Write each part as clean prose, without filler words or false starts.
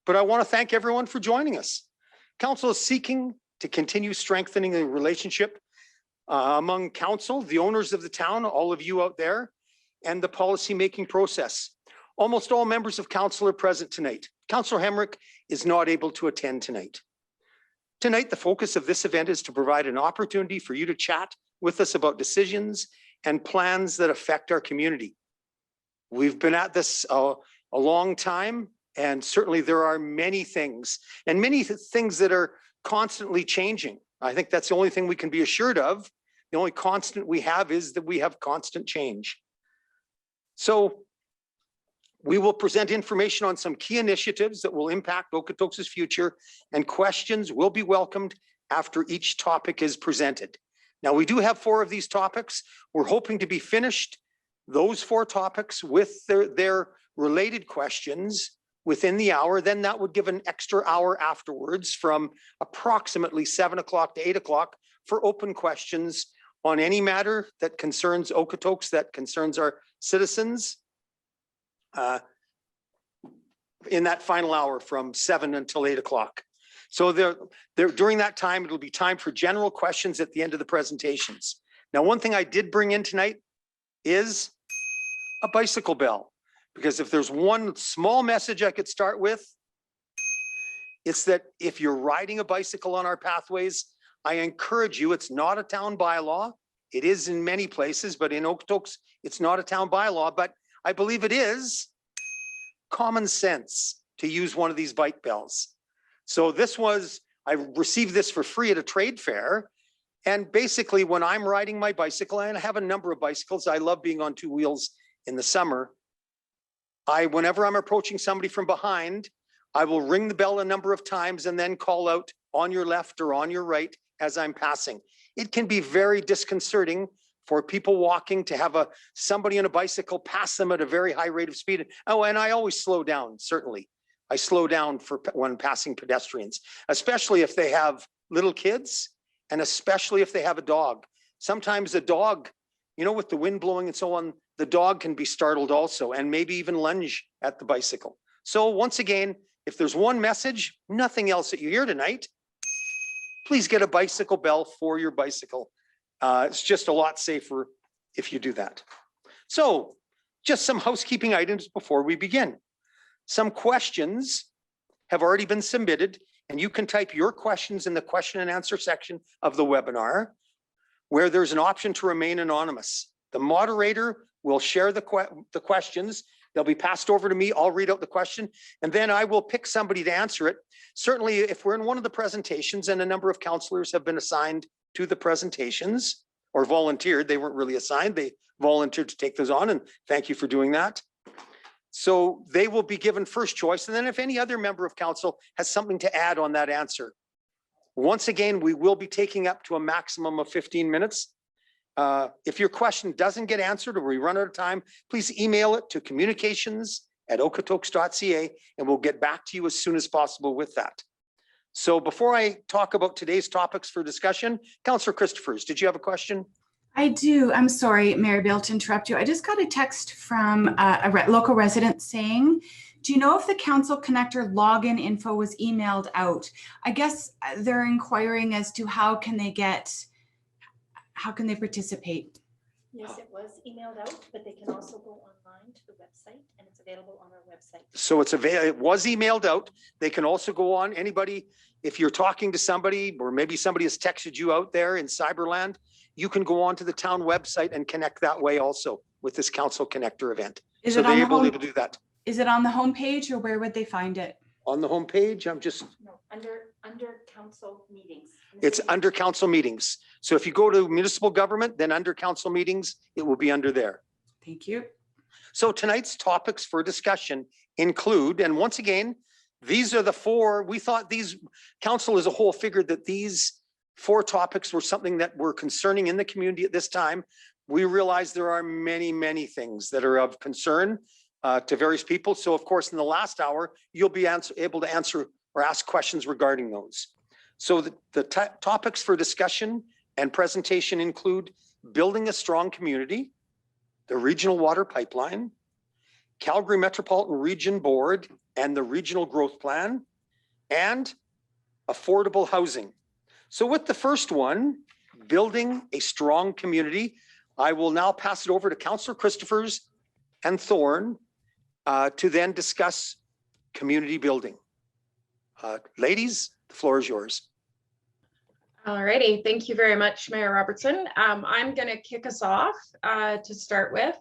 but I want to thank everyone for joining us. Council is seeking to continue strengthening the relationship among council, the owners of the town, all of you out there, and the policy-making process. Almost all members of council are present tonight. Councillor Hemrick is not able to attend tonight. Tonight, the focus of this event is to provide an opportunity for you to chat with us about decisions and plans that affect our community. We've been at this a long time, and certainly there are many things, and many things that are constantly changing. I think that's the only thing we can be assured of. The only constant we have is that we have constant change. So we will present information on some key initiatives that will impact Okotoks' future, and questions will be welcomed after each topic is presented. Now, we do have 4 of these topics. We're hoping to be finished those 4 topics with their related questions within the hour. Then that would give an extra hour afterwards from approximately 7 o'clock to 8 o'clock for open questions on any matter that concerns Okotoks, that concerns our citizens. In that final hour from 7 until 8 o'clock. So during that time, it'll be time for general questions at the end of the presentations. Now, one thing I did bring in tonight is a bicycle bell, because if there's one small message I could start with, it's that if you're riding a bicycle on our pathways, I encourage you, it's not a town bylaw. It is in many places, but in Okotoks, it's not a town bylaw, but I believe it is common sense to use one of these bike bells. So I received this for free at a trade fair. And basically when I'm riding my bicycle, and I have a number of bicycles, I love being on 2 wheels in the summer. Whenever I'm approaching somebody from behind, I will ring the bell a number of times and then call out on your left or on your right as I'm passing. It can be very disconcerting for people walking to have somebody on a bicycle pass them at a very high rate of speed. Oh, and I always slow down, certainly. I slow down when passing pedestrians, especially if they have little kids and especially if they have a dog. Sometimes a dog, with the wind blowing and so on, the dog can be startled also and maybe even lunge at the bicycle. So once again, if there's one message, nothing else that you hear tonight, please get a bicycle bell for your bicycle. It's just a lot safer if you do that. So just some housekeeping items before we begin. Some questions have already been submitted, and you can type your questions in the question and answer section of the webinar, where there's an option to remain anonymous. The moderator will share the questions. They'll be passed over to me. I'll read out the question, and then I will pick somebody to answer it. Certainly, if we're in one of the presentations and a number of councillors have been assigned to the presentations or volunteered, they weren't really assigned, they volunteered to take those on, and thank you for doing that. So they will be given first choice, and then if any other member of council has something to add on that answer. Once again, we will be taking up to a maximum of 15 minutes. If your question doesn't get answered or we run out of time, please email it to communications@okotoks.ca and we'll get back to you as soon as possible with that. So before I talk about today's topics for discussion, Councillor Christophers, did you have a question? I do. I'm sorry, Mary Bill, to interrupt you. I just got a text from a local resident saying, do you know if the council connector login info was emailed out? I guess they're inquiring as to how can they participate? Yes, it was emailed out, but they can also go online to the website, and it's available on our website. So it was emailed out. They can also go on. Anybody, if you're talking to somebody, or maybe somebody has texted you out there in Cyberland, you can go on to the town website and connect that way also with this council connector event. So they're able to do that. Is it on the homepage, or where would they find it? On the homepage, No, under council meetings. It's under council meetings. So if you go to municipal government, then under council meetings, it will be under there. Thank you. So tonight's topics for discussion include, and once again, these are the 4, we thought council as a whole figured that these 4 topics were something that were concerning in the community at this time. We realize there are many, many things that are of concern to various people. So of course, in the last hour, you'll be able to answer or ask questions regarding those. So the topics for discussion and presentation include building a strong community, the regional water pipeline, Calgary Metropolitan Region Board, and the regional growth plan, and affordable housing. So with the first one, building a strong community, I will now pass it over to Councillor Christophers and Thorne to then discuss community building. Ladies, the floor is yours. All righty, thank you very much, Mayor Robertson. I'm going to kick us off to start with,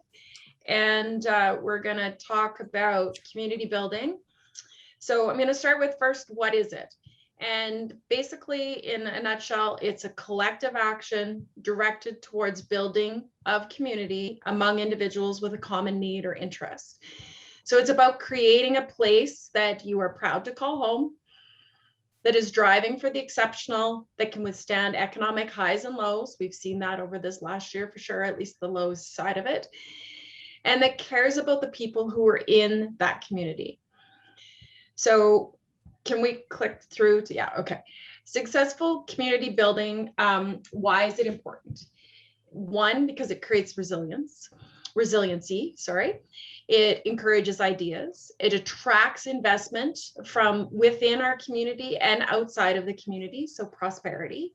and we're going to talk about community building. So I'm going to start with first, what is it? And basically, in a nutshell, it's a collective action directed towards building of community among individuals with a common need or interest. So it's about creating a place that you are proud to call home, that is driving for the exceptional, that can withstand economic highs and lows. We've seen that over this last year for sure, at least the lows side of it, and that cares about the people who are in that community. So can we click through to, yeah, okay. Successful community building, why is it important? One, because it creates resiliency, sorry. It encourages ideas. It attracts investment from within our community and outside of the community, so prosperity.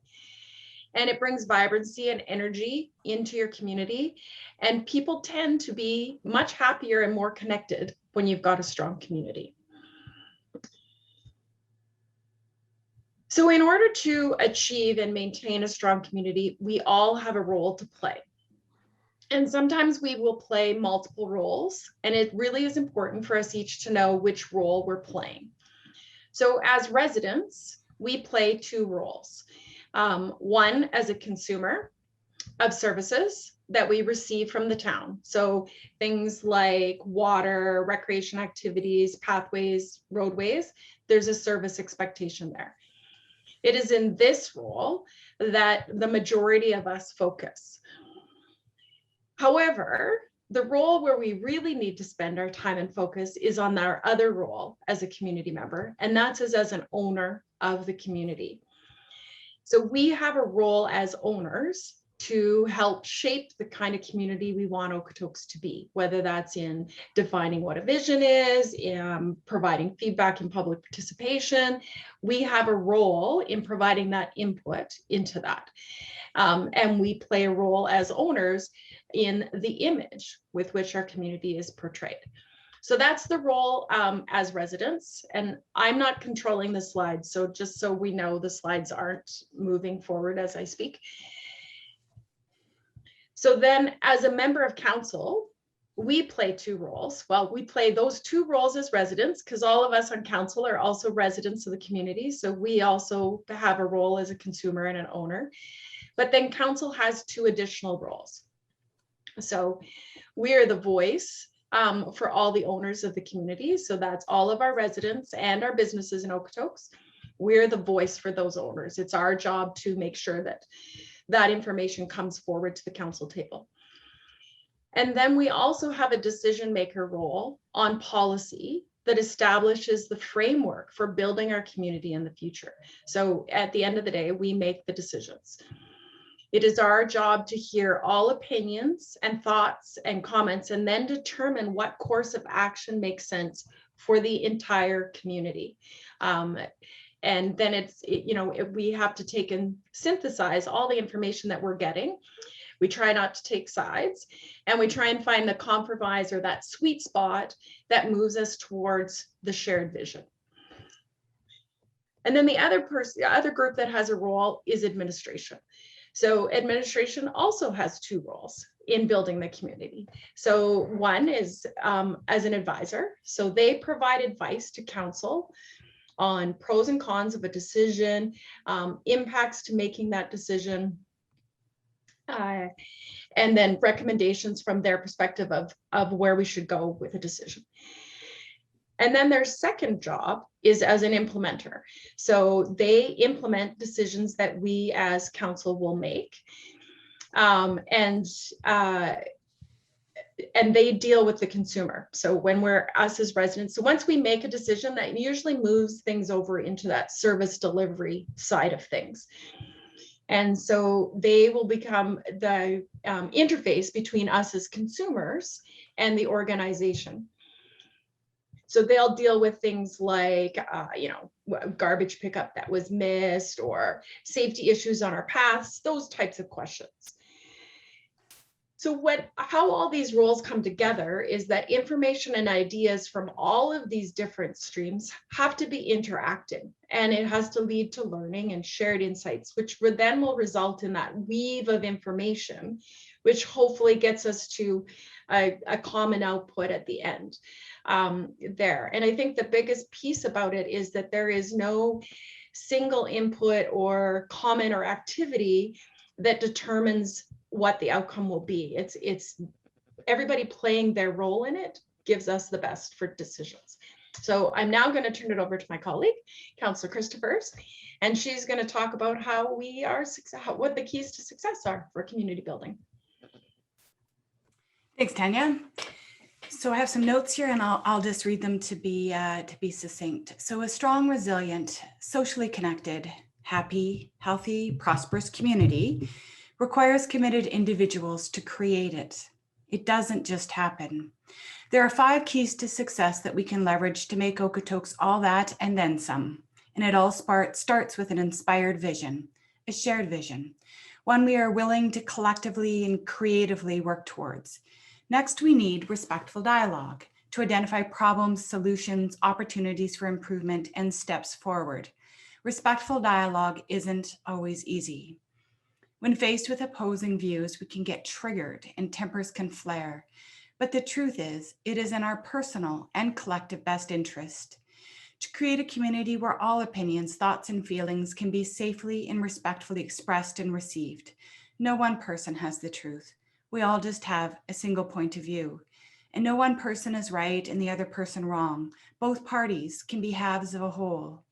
And it brings vibrancy and energy into your community. And people tend to be much happier and more connected when you've got a strong community. So in order to achieve and maintain a strong community, we all have a role to play. And sometimes we will play multiple roles, and it really is important for us each to know which role we're playing. So as residents, we play two roles. One, as a consumer of services that we receive from the town. So things like water, recreation activities, pathways, roadways, there's a service expectation there. It is in this role that the majority of us focus. However, the role where we really need to spend our time and focus is on our other role as a community member, and that's as an owner of the community. So we have a role as owners to help shape the kind of community we want Okotoks to be, whether that's in defining what a vision is, in providing feedback and public participation. We have a role in providing that input into that. And we play a role as owners in the image with which our community is portrayed. So that's the role as residents, and I'm not controlling the slides, so just so we know, the slides aren't moving forward as I speak. So then as a member of council, we play two roles. Well, we play those two roles as residents because all of us on council are also residents of the community. So we also have a role as a consumer and an owner. But then council has two additional roles. So we are the voice for all the owners of the community. So that's all of our residents and our businesses in Okotoks. We're the voice for those owners. It's our job to make sure that that information comes forward to the council table. And then we also have a decision maker role on policy that establishes the framework for building our community in the future. So at the end of the day, we make the decisions. It is our job to hear all opinions and thoughts and comments and then determine what course of action makes sense for the entire community. And then we have to take and synthesize all the information that we're getting. We try not to take sides, and we try and find the compromise or that sweet spot that moves us towards the shared vision. And then the other group that has a role is administration. So administration also has two roles in building the community. So one is as an advisor. So they provide advice to council on pros and cons of a decision, impacts to making that decision, and then recommendations from their perspective of where we should go with a decision. And then their second job is as an implementer. So they implement decisions that we as council will make. And they deal with the consumer. So when we're us as residents, so once we make a decision, that usually moves things over into that service delivery side of things. And so they will become the interface between us as consumers and the organization. So they'll deal with things like, garbage pickup that was missed or safety issues on our paths, those types of questions. So how all these roles come together is that information and ideas from all of these different streams have to be interacting, and it has to lead to learning and shared insights, which then will result in that weave of information, which hopefully gets us to a common output at the end there. And I think the biggest piece about it is that there is no single input or comment or activity that determines what the outcome will be. It's everybody playing their role in it gives us the best for decisions. So I'm now going to turn it over to my colleague, Councillor Christophers, and she's going to talk about how we are what the keys to success are for community building. Thanks, Tanya. So I have some notes here, and I'll just read them to be succinct. So a strong, resilient, socially connected, happy, healthy, prosperous community requires committed individuals to create it. It doesn't just happen. There are 5 keys to success that we can leverage to make Okotoks all that and then some. And it all starts with an inspired vision, a shared vision, one we are willing to collectively and creatively work towards. Next, we need respectful dialogue to identify problems, solutions, opportunities for improvement, and steps forward. Respectful dialogue isn't always easy. When faced with opposing views, we can get triggered and tempers can flare. But the truth is, it is in our personal and collective best interest to create a community where all opinions, thoughts, and feelings can be safely and respectfully expressed and received. No one person has the truth. We all just have a single point of view. And no one person is right and the other person wrong. Both parties can be halves of a whole,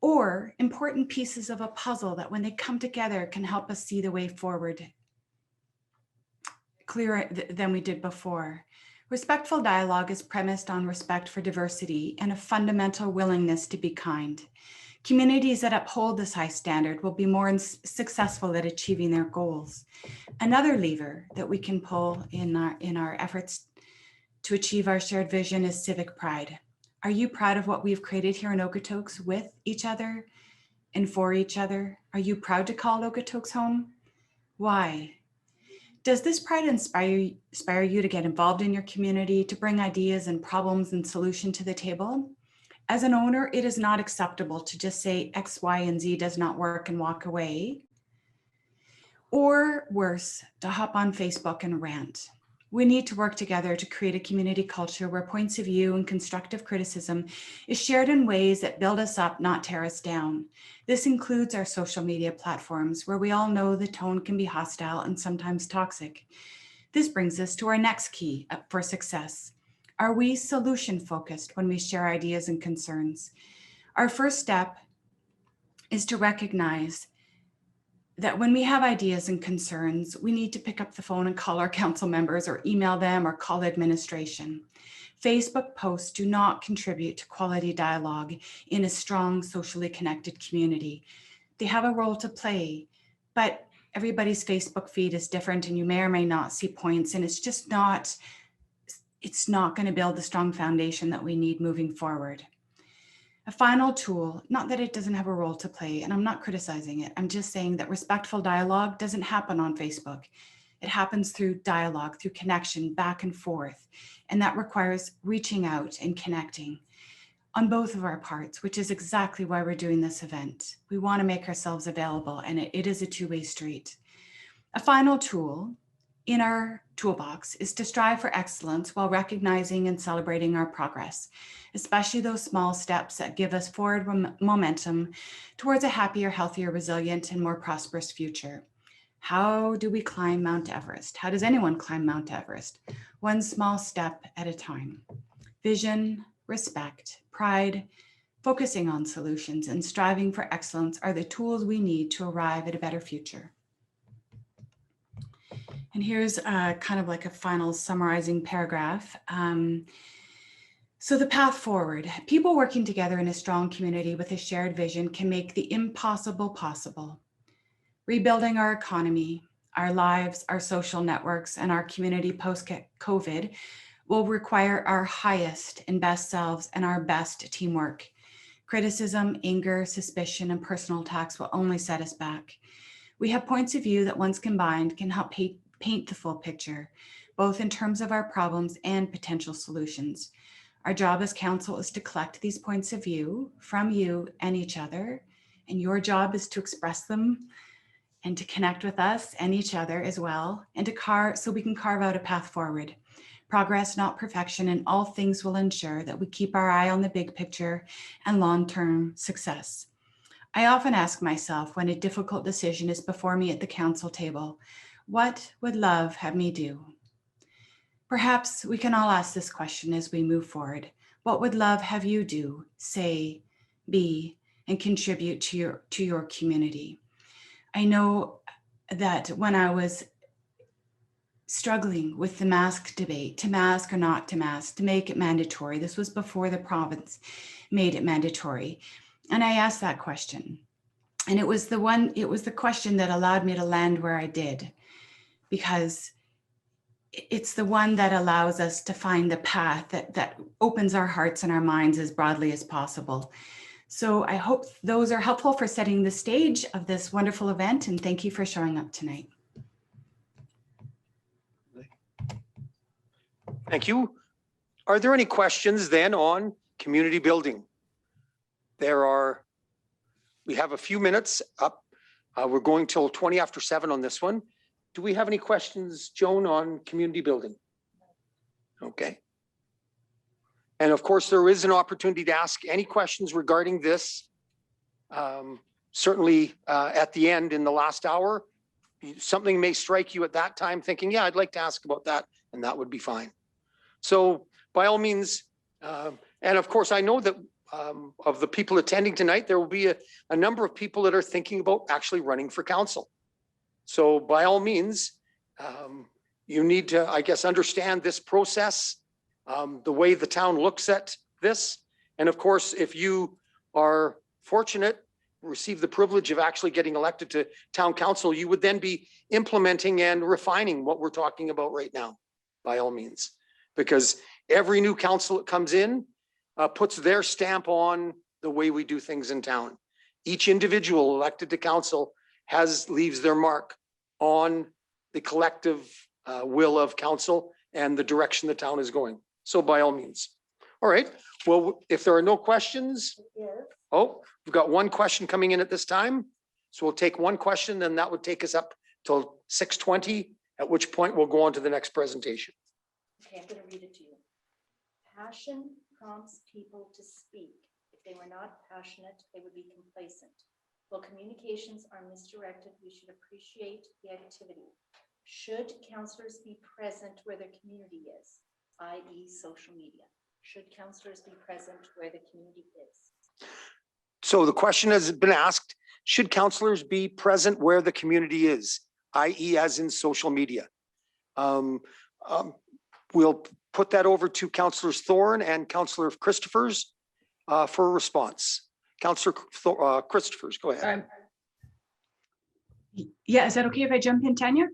or important pieces of a puzzle that when they come together can help us see the way forward clearer than we did before. Respectful dialogue is premised on respect for diversity and a fundamental willingness to be kind. Communities that uphold this high standard will be more successful at achieving their goals. Another lever that we can pull in our efforts to achieve our shared vision is civic pride. Are you proud of what we've created here in Okotoks with each other and for each other? Are you proud to call Okotoks home? Why? Does this pride inspire you to get involved in your community, to bring ideas and problems and solutions to the table? As an owner, it is not acceptable to just say X, Y, and Z does not work and walk away. Or worse, to hop on Facebook and rant. We need to work together to create a community culture where points of view and constructive criticism is shared in ways that build us up, not tear us down. This includes our social media platforms, where we all know the tone can be hostile and sometimes toxic. This brings us to our next key for success. Are we solution focused when we share ideas and concerns? Our first step is to recognize that when we have ideas and concerns, we need to pick up the phone and call our council members or email them or call administration. Facebook posts do not contribute to quality dialogue in a strong, socially connected community. They have a role to play, but everybody's Facebook feed is different and you may or may not see points, and it's not going to build the strong foundation that we need moving forward. A final tool, not that it doesn't have a role to play, and I'm not criticizing it. I'm just saying that respectful dialogue doesn't happen on Facebook. It happens through dialogue, through connection, back and forth. And that requires reaching out and connecting on both of our parts, which is exactly why we're doing this event. We want to make ourselves available, and it is a two-way street. A final tool in our toolbox is to strive for excellence while recognizing and celebrating our progress, especially those small steps that give us forward momentum towards a happier, healthier, resilient, and more prosperous future. How do we climb Mount Everest? How does anyone climb Mount Everest? One small step at a time. Vision, respect, pride, focusing on solutions, and striving for excellence are the tools we need to arrive at a better future. And here's kind of like a final summarizing paragraph. So the path forward, people working together in a strong community with a shared vision can make the impossible possible. Rebuilding our economy, our lives, our social networks, and our community post-COVID will require our highest and best selves and our best teamwork. Criticism, anger, suspicion, and personal attacks will only set us back. We have points of view that once combined can help paint the full picture, both in terms of our problems and potential solutions. Our job as council is to collect these points of view from you and each other, and your job is to express them and to connect with us and each other as well, and so we can carve out a path forward. Progress, not perfection, and all things will ensure that we keep our eye on the big picture and long-term success. I often ask myself when a difficult decision is before me at the council table, what would love have me do? Perhaps we can all ask this question as we move forward. What would love have you do, say, be, and contribute to your community? I know that when I was struggling with the mask debate, to mask or not to mask, to make it mandatory, this was before the province made it mandatory. And I asked that question. And it was the question that allowed me to land where I did, because it's the one that allows us to find the path that opens our hearts and our minds as broadly as possible. So I hope those are helpful for setting the stage of this wonderful event, and thank you for showing up tonight. Thank you. Are there any questions then on community building? We have a few minutes up. We're going till 20 after 7 on this one. Do we have any questions, Joan, on community building? Okay. And of course, there is an opportunity to ask any questions regarding this. Certainly at the end in the last hour, something may strike you at that time thinking, yeah, I'd like to ask about that, and that would be fine. So by all means, and of course, I know that of the people attending tonight, there will be a number of people that are thinking about actually running for council. So by all means, you need to, I guess, understand this process, the way the town looks at this. And of course, if you are fortunate, receive the privilege of actually getting elected to town council, you would then be implementing and refining what we're talking about right now, by all means. Because every new council that comes in puts their stamp on the way we do things in town. Each individual elected to council leaves their mark on the collective will of council and the direction the town is going. So by all means. All right, well, if there are no questions, oh, we've got one question coming in at this time. So we'll take one question, and that would take us up till 6:20, at which point we'll go on to the next presentation. Okay, I'm going to read it to you. Passion prompts people to speak. If they were not passionate, they would be complacent. While communications are misdirected, we should appreciate the activity. Should councillors be present where the community is, i.e. social media? Should councillors be present where the community is? So the question has been asked, should councillors be present where the community is, i.e. as in social media? We'll put that over to Councillors Thorne and Councillor Christophers for a response. Councillor Christophers, go ahead. Yeah, is that okay if I jump in, Tanya?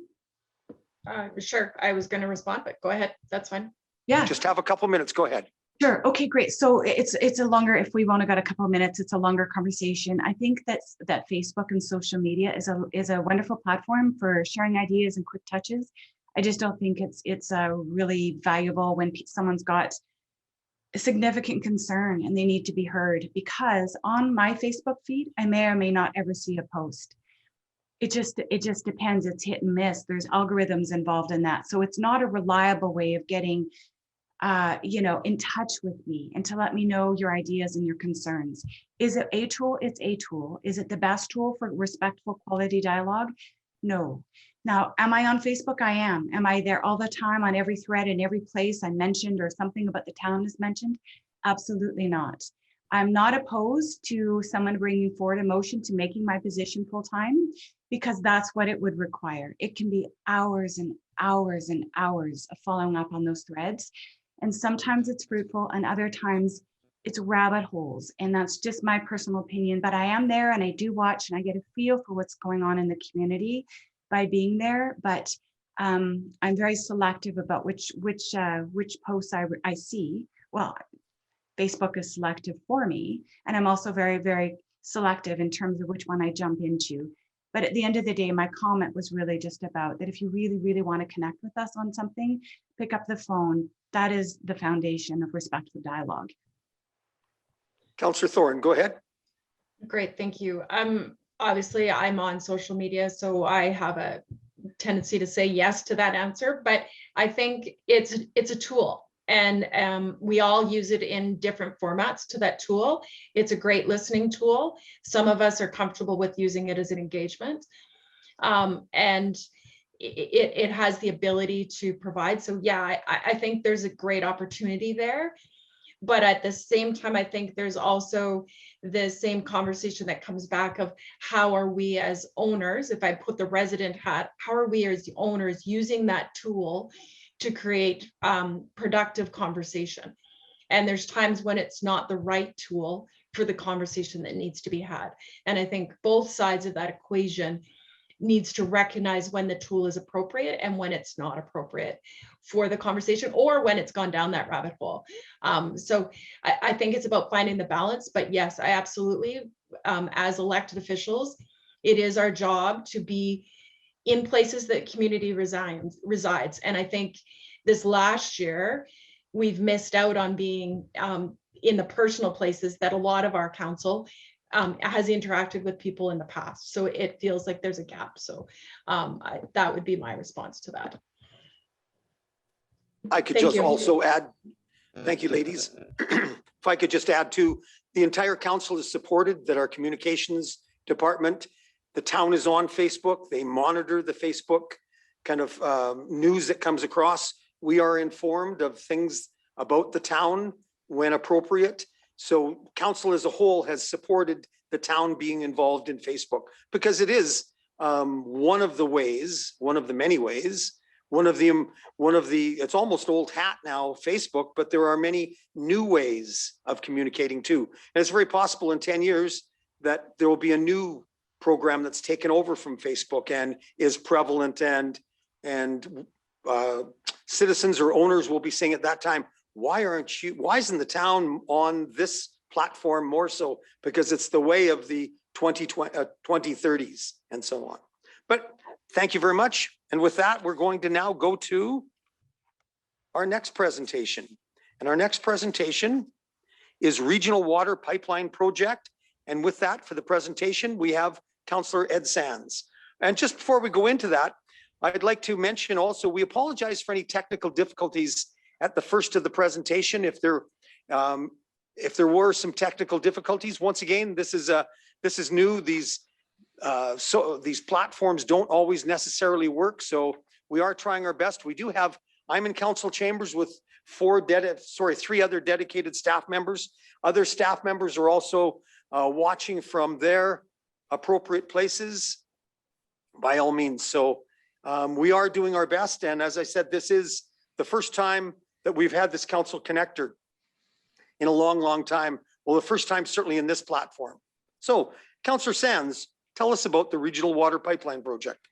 Sure, I was going to respond, but go ahead. That's fine. Yeah. Just have a couple minutes. Go ahead. Sure. Okay, great. So it's a longer, if we've only got a couple of minutes, it's a longer conversation. I think that Facebook and social media is a wonderful platform for sharing ideas and quick touches. I just don't think it's really valuable when someone's got a significant concern and they need to be heard, because on my Facebook feed, I may or may not ever see a post. It just depends. It's hit and miss. There's algorithms involved in that. So it's not a reliable way of getting in touch with me and to let me know your ideas and your concerns. Is it a tool? It's a tool. Is it the best tool for respectful quality dialogue? No. Now, am I on Facebook? I am. Am I there all the time on every thread in every place I mentioned or something about the town is mentioned? Absolutely not. I'm not opposed to someone bringing forward a motion to making my position full-time, because that's what it would require. It can be hours and hours and hours of following up on those threads. And sometimes it's fruitful and other times it's rabbit holes. And that's just my personal opinion, but I am there and I do watch and I get a feel for what's going on in the community by being there. But I'm very selective about which posts I see. Well, Facebook is selective for me, and I'm also very, very selective in terms of which one I jump into. But at the end of the day, my comment was really just about that if you really, really want to connect with us on something, pick up the phone. That is the foundation of respectful dialogue. Councillor Thorne, go ahead. Great, thank you. Obviously I'm on social media, so I have a tendency to say yes to that answer, but I think it's a tool, and we all use it in different formats to that tool. It's a great listening tool. Some of us are comfortable with using it as an engagement, and it has the ability to provide. So yeah, I think there's a great opportunity there. But at the same time, I think there's also the same conversation that comes back of how are we as owners, if I put the resident hat, how are we as the owners using that tool to create productive conversation? And there's times when it's not the right tool for the conversation that needs to be had. And I think both sides of that equation needs to recognize when the tool is appropriate and when it's not appropriate for the conversation, or when it's gone down that rabbit hole. So I think it's about finding the balance. But yes, I absolutely, as elected officials, it is our job to be in places that community resides. And I think this last year, we've missed out on being in the personal places that a lot of our council has interacted with people in the past. So it feels like there's a gap. So that would be my response to that. I could Thank just you. also add, thank you, ladies. If I could just add to, the entire council is supported that our communications department, the town is on Facebook. They monitor the Facebook kind of news that comes across. We are informed of things about the town when appropriate. So council as a whole has supported the town being involved in Facebook, because it is one of the ways, one of the many ways, one of the, it's almost old hat now, Facebook, but there are many new ways of communicating too. And it's very possible in 10 years that there will be a new program that's taken over from Facebook and is prevalent, and citizens or owners will be saying at that time, why isn't the town on this platform more so? Because it's the way of the 2030s and so on. But thank you very much. And with that, we're going to now go to our next presentation. And our next presentation is Regional Water Pipeline Project. And with that, for the presentation, we have Councillor Ed Sands. And just before we go into that, I'd like to mention also, we apologize for any technical difficulties at the first of the presentation. If there were some technical difficulties, once again, this is new. These platforms don't always necessarily work, so we are trying our best. We do have, I'm in council chambers with three other dedicated staff members. Other staff members are also watching from their appropriate places, by all means. So we are doing our best, and as I said, this is the first time that we've had this council connector in a long, long time. Well, the first time certainly in this platform. So, Councillor Sands, tell us about the Regional Water Pipeline Project.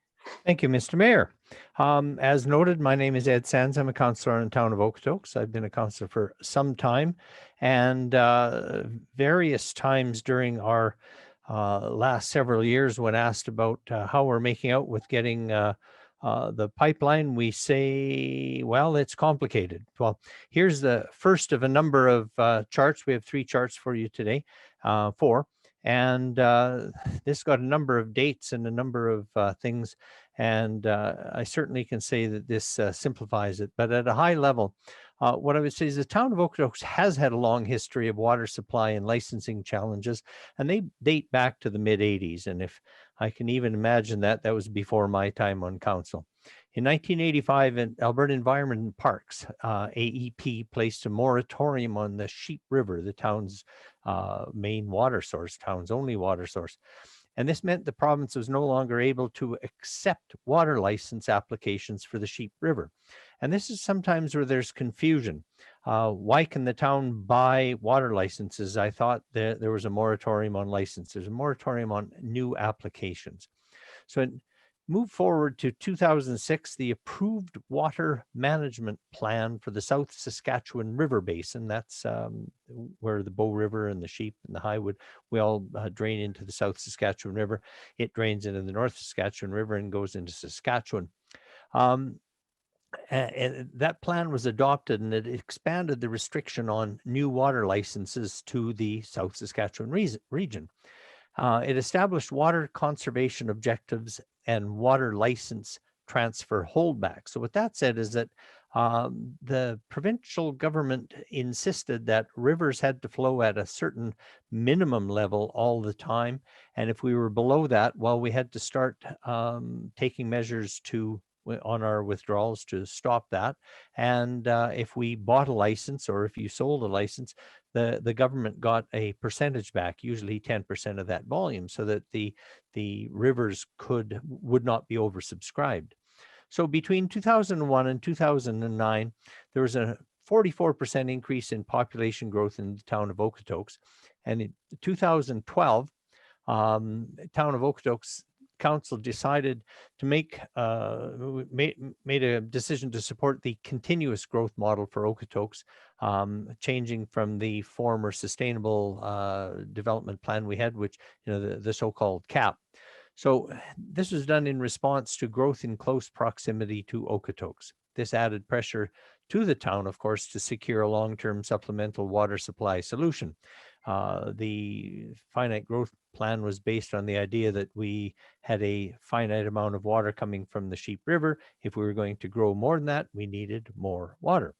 Thank you, Mr. Mayor. As noted, my name is Ed Sands. I'm a councillor in the town of Okotoks. I've been a councillor for some time, and various times during our last several years, when asked about how we're making out with getting the pipeline, we say, well, it's complicated. Well, here's the first of a number of charts. We have 3 charts for you today, 4. And this got a number of dates and a number of things. And I certainly can say that this simplifies it. But at a high level, what I would say is the town of Okotoks has had a long history of water supply and licensing challenges, and they date back to the mid-'80s. And if I can even imagine that, that was before my time on council. In 1985, Alberta Environment and Parks, AEP, placed a moratorium on the Sheep River, the town's main water source, town's only water source. And this meant the province was no longer able to accept water license applications for the Sheep River. And this is sometimes where there's confusion. Why can the town buy water licenses? I thought that there was a moratorium on licenses, a moratorium on new applications. So in move forward to 2006, the approved water management plan for the South Saskatchewan River Basin. That's where the Bow River and the Sheep and the Highwood, we all drain into the South Saskatchewan River. It drains into the North Saskatchewan River and goes into Saskatchewan. And that plan was adopted, and it expanded the restriction on new water licenses to the South Saskatchewan region. It established water conservation objectives and water license transfer holdback. So what that said is that the provincial government insisted that rivers had to flow at a certain minimum level all the time. And if we were below that, well, we had to start taking measures on our withdrawals to stop that. And if we bought a license, or if you sold a license, the government got a percentage back, usually 10% of that volume, so that the rivers would not be oversubscribed. So between 2001 and 2009, there was a 44% increase in population growth in the town of Okotoks. And in 2012, town of Okotoks Council decided to made a decision to support the continuous growth model for Okotoks, changing from the former sustainable development plan we had, which, the so-called CAP. So this was done in response to growth in close proximity to Okotoks. This added pressure to the town, of course, to secure a long-term supplemental water supply solution. The finite growth plan was based on the idea that we had a finite amount of water coming from the Sheep River. If we were going to grow more than that, we needed more water.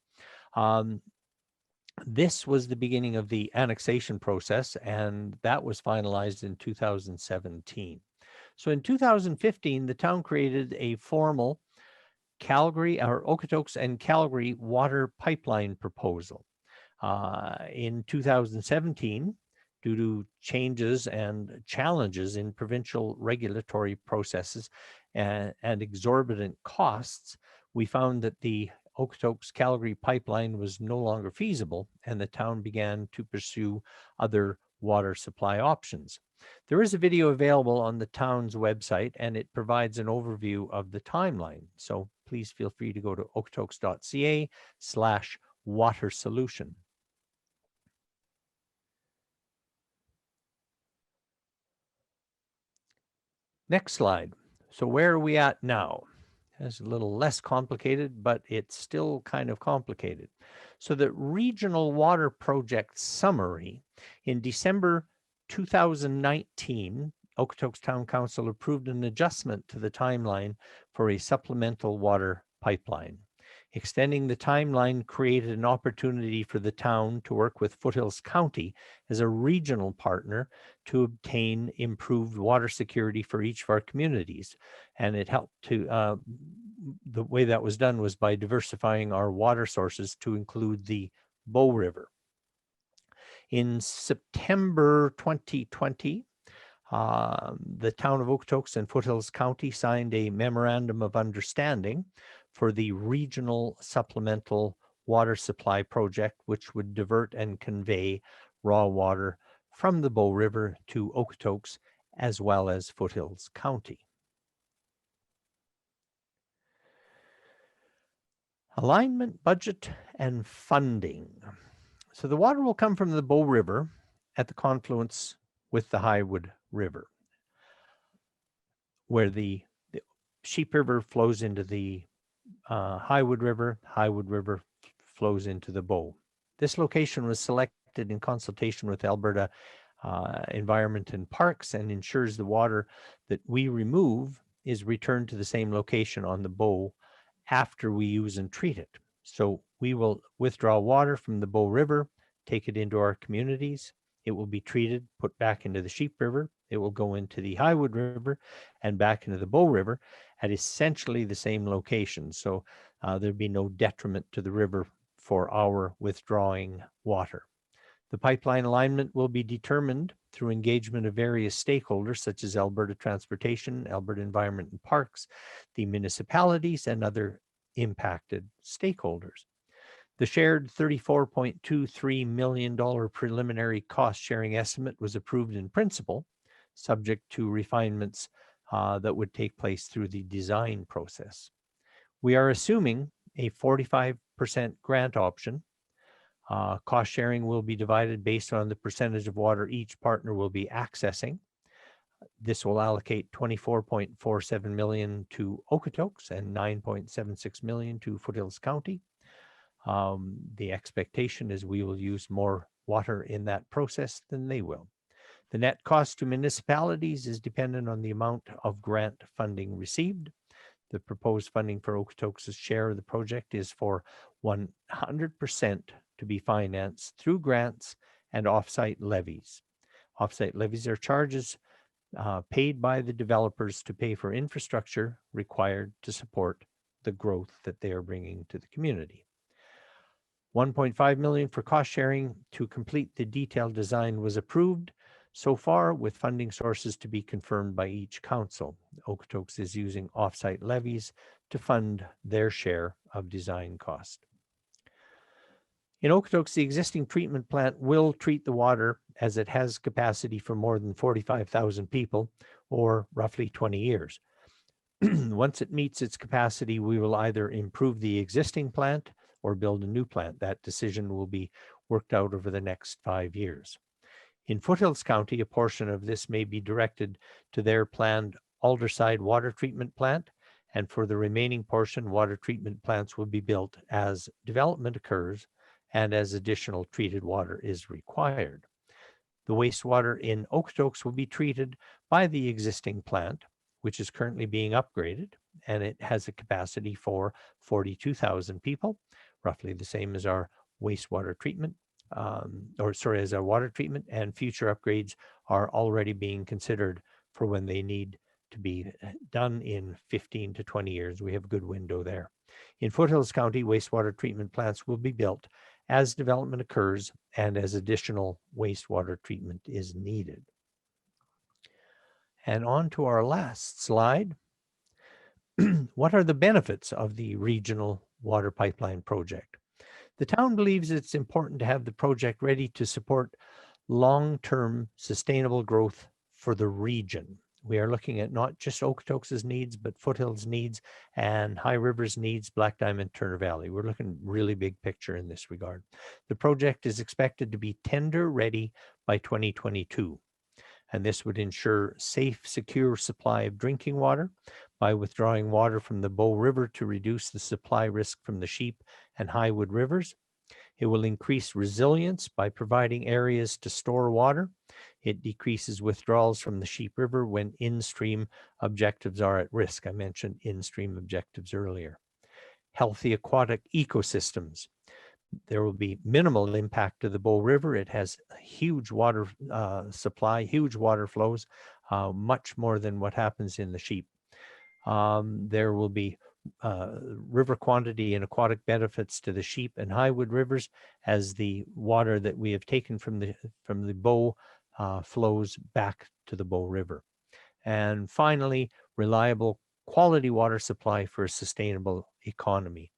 This was the beginning of the annexation process, and that was finalized in 2017. So in 2015, the town created a formal Okotoks and Calgary water pipeline proposal. In 2017, due to changes and challenges in provincial regulatory processes and exorbitant costs, we found that the Okotoks Calgary pipeline was no longer feasible, and the town began to pursue other water supply options. There is a video available on the town's website, and it provides an overview of the timeline. So please feel free to go to okotoks.ca/water solution. Next slide. So where are we at now? It's a little less complicated, but it's still kind of complicated. So the Regional Water Project Summary in December 2019, Okotoks Town Council approved an adjustment to the timeline for a supplemental water pipeline. Extending the timeline created an opportunity for the town to work with Foothills County as a regional partner to obtain improved water security for each of our communities. And it helped to, the way that was done was by diversifying our water sources to include the Bow River. In September 2020, the town of Okotoks and Foothills County signed a memorandum of understanding for the regional supplemental water supply project, which would divert and convey raw water from the Bow River to Okotoks as well as Foothills County. Alignment, budget, and funding. So the water will come from the Bow River at the confluence with the Highwood River, where the Sheep River flows into the Highwood River flows into the Bow. This location was selected in consultation with Alberta Environment and Parks and ensures the water that we remove is returned to the same location on the Bow after we use and treat it. So we will withdraw water from the Bow River, take it into our communities. It will be treated, put back into the Sheep River. It will go into the Highwood River and back into the Bow River at essentially the same location. So there'd be no detriment to the river for our withdrawing water. The pipeline alignment will be determined through engagement of various stakeholders such as Alberta Transportation, Alberta Environment and Parks, the municipalities, and other impacted stakeholders. The shared $34.23 million preliminary cost sharing estimate was approved in principle, subject to refinements that would take place through the design process. We are assuming a 45% grant option. Cost sharing will be divided based on the percentage of water each partner will be accessing. This will allocate 24.47 million to Okotoks and 9.76 million to Foothills County. The expectation is we will use more water in that process than they will. The net cost to municipalities is dependent on the amount of grant funding received. The proposed funding for Okotoks' share of the project is for 100% to be financed through grants and offsite levies. Offsite levies are charges paid by the developers to pay for infrastructure required to support the growth that they are bringing to the community. 1.5 million for cost sharing to complete the detailed design was approved so far, with funding sources to be confirmed by each council. Okotoks is using offsite levies to fund their share of design cost. In Okotoks, the existing treatment plant will treat the water as it has capacity for more than 45,000 people, or roughly 20 years. Once it meets its capacity, we will either improve the existing plant or build a new plant. That decision will be worked out over the next 5 years. In Foothills County, a portion of this may be directed to their planned Alderside water treatment plant, and for the remaining portion, water treatment plants will be built as development occurs and as additional treated water is required. The wastewater in Okotoks will be treated by the existing plant, which is currently being upgraded, and it has a capacity for 42,000 people, roughly the same as our wastewater treatment, as our water treatment, and future upgrades are already being considered for when they need to be done in 15 to 20 years. We have a good window there. In Foothills County, wastewater treatment plants will be built as development occurs and as additional wastewater treatment is needed. And on to our last slide. What are the benefits of the regional water pipeline project? The town believes it's important to have the project ready to support long-term sustainable growth for the region. We are looking at not just Okotoks' needs, but Foothills needs and High Rivers needs, Black Diamond, Turner Valley. We're looking really big picture in this regard. The project is expected to be tender ready by 2022. And this would ensure safe, secure supply of drinking water by withdrawing water from the Bow River to reduce the supply risk from the Sheep and Highwood rivers. It will increase resilience by providing areas to store water. It decreases withdrawals from the Sheep River when in-stream objectives are at risk. I mentioned in-stream objectives earlier. Healthy aquatic ecosystems. There will be minimal impact to the Bow River. It has huge water supply, huge water flows, much more than what happens in the Sheep. There will be river quantity and aquatic benefits to the Sheep and Highwood rivers as the water that we have taken from the Bow flows back to the Bow River. And finally, reliable quality water supply for a sustainable economy.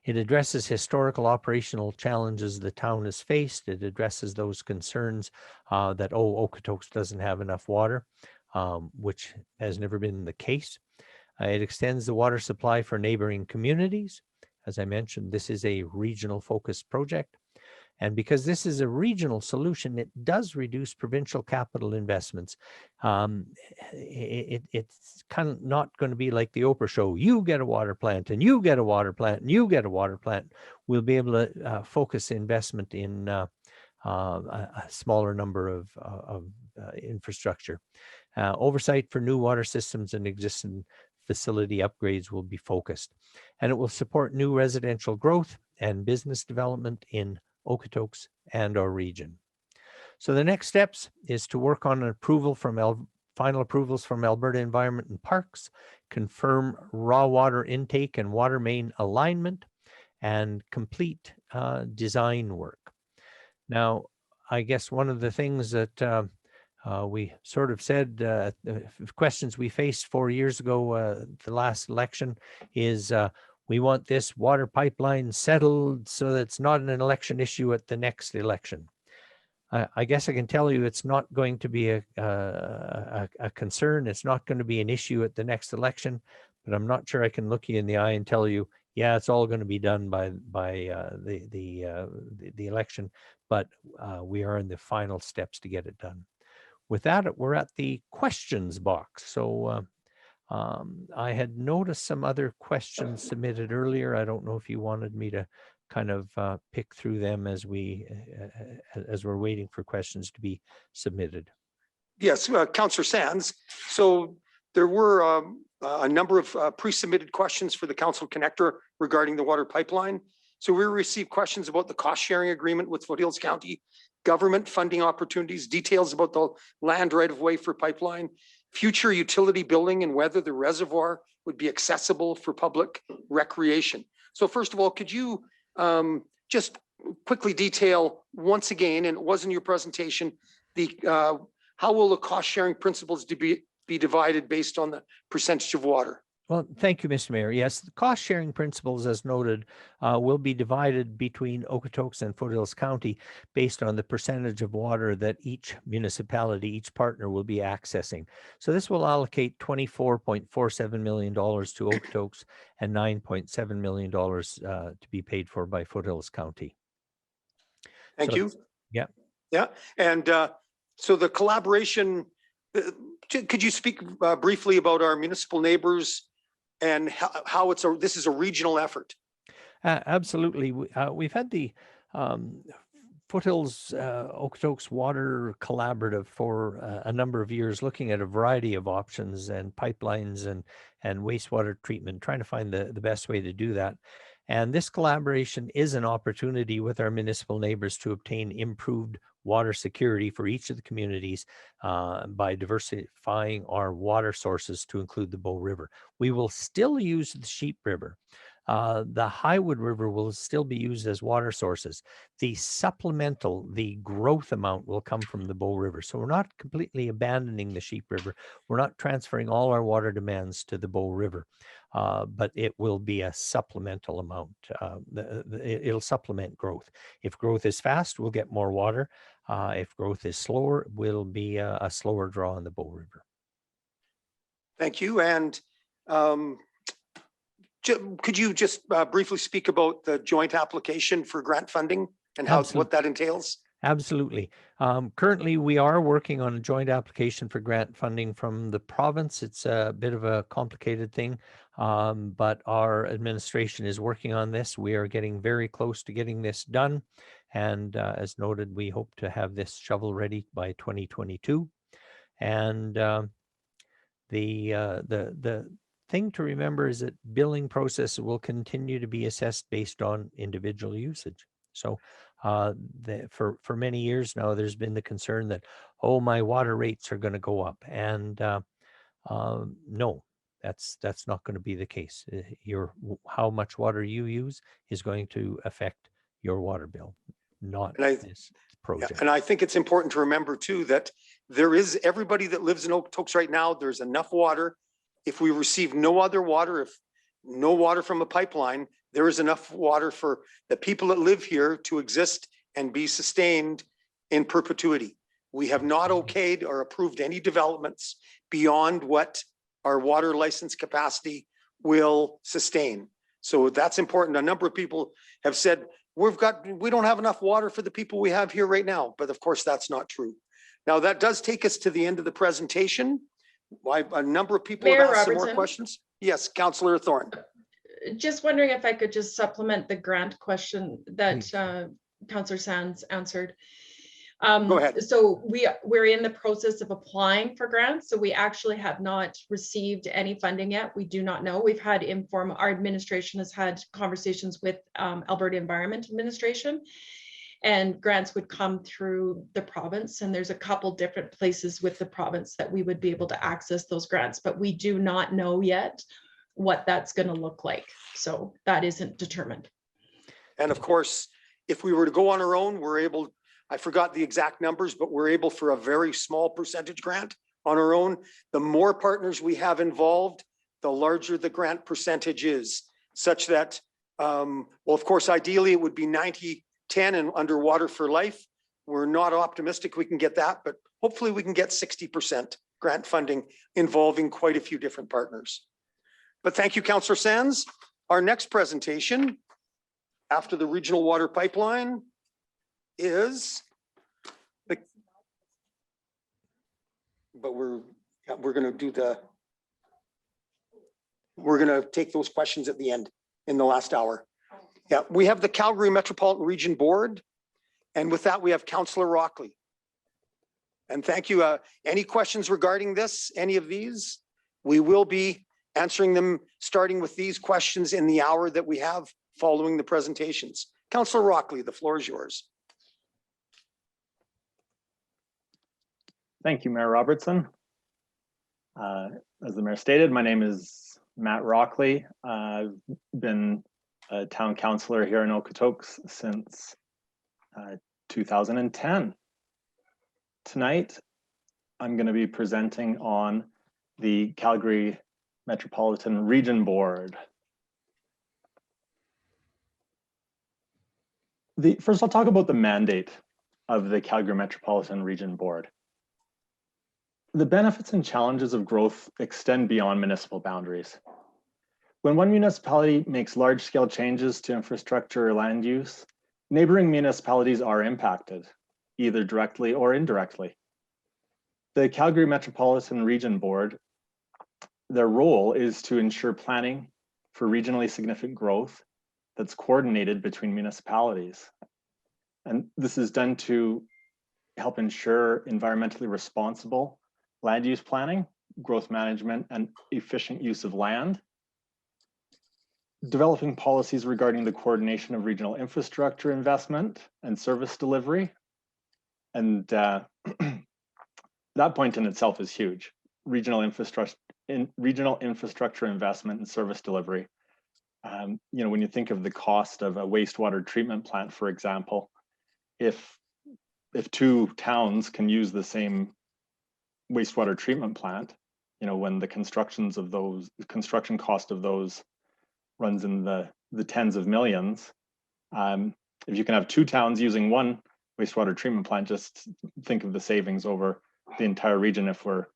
It addresses historical operational challenges the town has faced. It addresses those concerns that, Okotoks doesn't have enough water, which has never been the case. It extends the water supply for neighboring communities. As I mentioned, this is a regional focused project. And because this is a regional solution, it does reduce provincial capital investments. It's kind of not going to be like the Oprah show. You get a water plant and you get a water plant and you get a water plant. We'll be able to focus investment in a smaller number of infrastructure. Oversight for new water systems and existing facility upgrades will be focused. And it will support new residential growth and business development in Okotoks and our region. So the next steps is to work on an approval from final approvals from Alberta Environment and Parks, confirm raw water intake and water main alignment, and complete design work. Now, I guess one of the things that we sort of said, questions we faced 4 years ago, the last election, is we want this water pipeline settled so that it's not an election issue at the next election. I guess I can tell you it's not going to be a concern. It's not going to be an issue at the next election, but I'm not sure I can look you in the eye and tell you, yeah, it's all going to be done by the election. But we are in the final steps to get it done. With that, we're at the questions box. So I had noticed some other questions submitted earlier. I don't know if you wanted me to kind of pick through them as we're waiting for questions to be submitted. Yes, Councillor Sands. So there were a number of pre-submitted questions for the council connector regarding the water pipeline. So we received questions about the cost sharing agreement with Foothills County, government funding opportunities, details about the land right of way for pipeline, future utility building, and whether the reservoir would be accessible for public recreation. So first of all, could you just quickly detail once again, and it was in your presentation, the how will the cost sharing principles be divided based on the percentage of water? Well, thank you, Mr. Mayor. Yes, the cost sharing principles, as noted, will be divided between Okotoks and Foothills County based on the percentage of water that each municipality, each partner will be accessing. So this will allocate $24.47 million to Okotoks and $9.7 million to be paid for by Foothills County. Thank you. Yeah. Yeah. And so the collaboration, could you speak briefly about our municipal neighbors and how this is a regional effort? Absolutely. We've had the Foothills Okotoks Water Collaborative for a number of years, looking at a variety of options and pipelines and wastewater treatment, trying to find the best way to do that. And this collaboration is an opportunity with our municipal neighbors to obtain improved water security for each of the communities by diversifying our water sources to include the Bow River. We will still use the Sheep River. The Highwood River will still be used as water sources. The supplemental, the growth amount will come from the Bow River. So we're not completely abandoning the Sheep River. We're not transferring all our water demands to the Bow River, but it will be a supplemental amount. It'll supplement growth. If growth is fast, we'll get more water. If growth is slower, will be a slower draw on the Bow River. Thank you. And could you just briefly speak about the joint application for grant funding and what that entails? Absolutely. Currently, we are working on a joint application for grant funding from the province. It's a bit of a complicated thing, but our administration is working on this. We are getting very close to getting this done. And as noted, we hope to have this shovel ready by 2022. And the thing to remember is that billing process will continue to be assessed based on individual usage. So for many years now, there's been the concern that, oh, my water rates are going to go up. And no, that's not going to be the case. How much water you use is going to affect your water bill, not this project. Yeah, and I think it's important to remember too that there is everybody that lives in Okotoks right now, there's enough water. If we receive no other water, if no water from a pipeline, there is enough water for the people that live here to exist and be sustained in perpetuity. We have not okayed or approved any developments beyond what our water license capacity will sustain. So that's important. A number of people have said, we don't have enough water for the people we have here right now. But of course, that's not true. Now that does take us to the end of the presentation. A number of people have asked some more questions. Yes, Councillor Thorne. Just wondering if I could just supplement the grant question that Councillor Sands answered. Go ahead. So we're in the process of applying for grants. So we actually have not received any funding yet. We do not know. We've had our administration has had conversations with Alberta Environment Administration, and grants would come through the province. And there's a couple different places with the province that we would be able to access those grants, but we do not know yet what that's going to look like. So that isn't determined. And of course, if we were to go on our own, we're able, I forgot the exact numbers, but we're able for a very small percentage grant on our own. The more partners we have involved, the larger the grant percentage is, such that, well, of course, ideally it would be 90-10 and Underwater for Life. We're not optimistic we can get that, but hopefully we can get 60% grant funding involving quite a few different partners. But thank you, Councillor Sands. Our next presentation after the regional water pipeline is but we're going to take those questions at the end in the last hour. Yeah, we have the Calgary Metropolitan Region Board. And with that, we have Councillor Rockley. And thank you. Any questions regarding this, any of these? We will be answering them, starting with these questions in the hour that we have following the presentations. Councillor Rockley, the floor is yours. Thank you, Mayor Robertson. As the mayor stated, my name is Matt Rockley. I've been a town councillor here in Okotoks since 2010. Tonight, I'm going to be presenting on the Calgary Metropolitan Region Board. First, I'll talk about the mandate of the Calgary Metropolitan Region Board. The benefits and challenges of growth extend beyond municipal boundaries. When one municipality makes large-scale changes to infrastructure or land use, neighboring municipalities are impacted, either directly or indirectly. The Calgary Metropolitan Region Board, their role is to ensure planning for regionally significant growth that's coordinated between municipalities. And this is done to help ensure environmentally responsible land use planning, growth management, and efficient use of land. Developing policies regarding the coordination of regional infrastructure investment and service delivery. And that point in itself is huge. Regional infrastructure investment and service delivery. You know, when you think of the cost of a wastewater treatment plant, for example, if two towns can use the same wastewater treatment plant, you know, when the construction cost of those runs in the tens of millions, if you can have two towns using one wastewater treatment plant, just think of the savings over the entire region if we're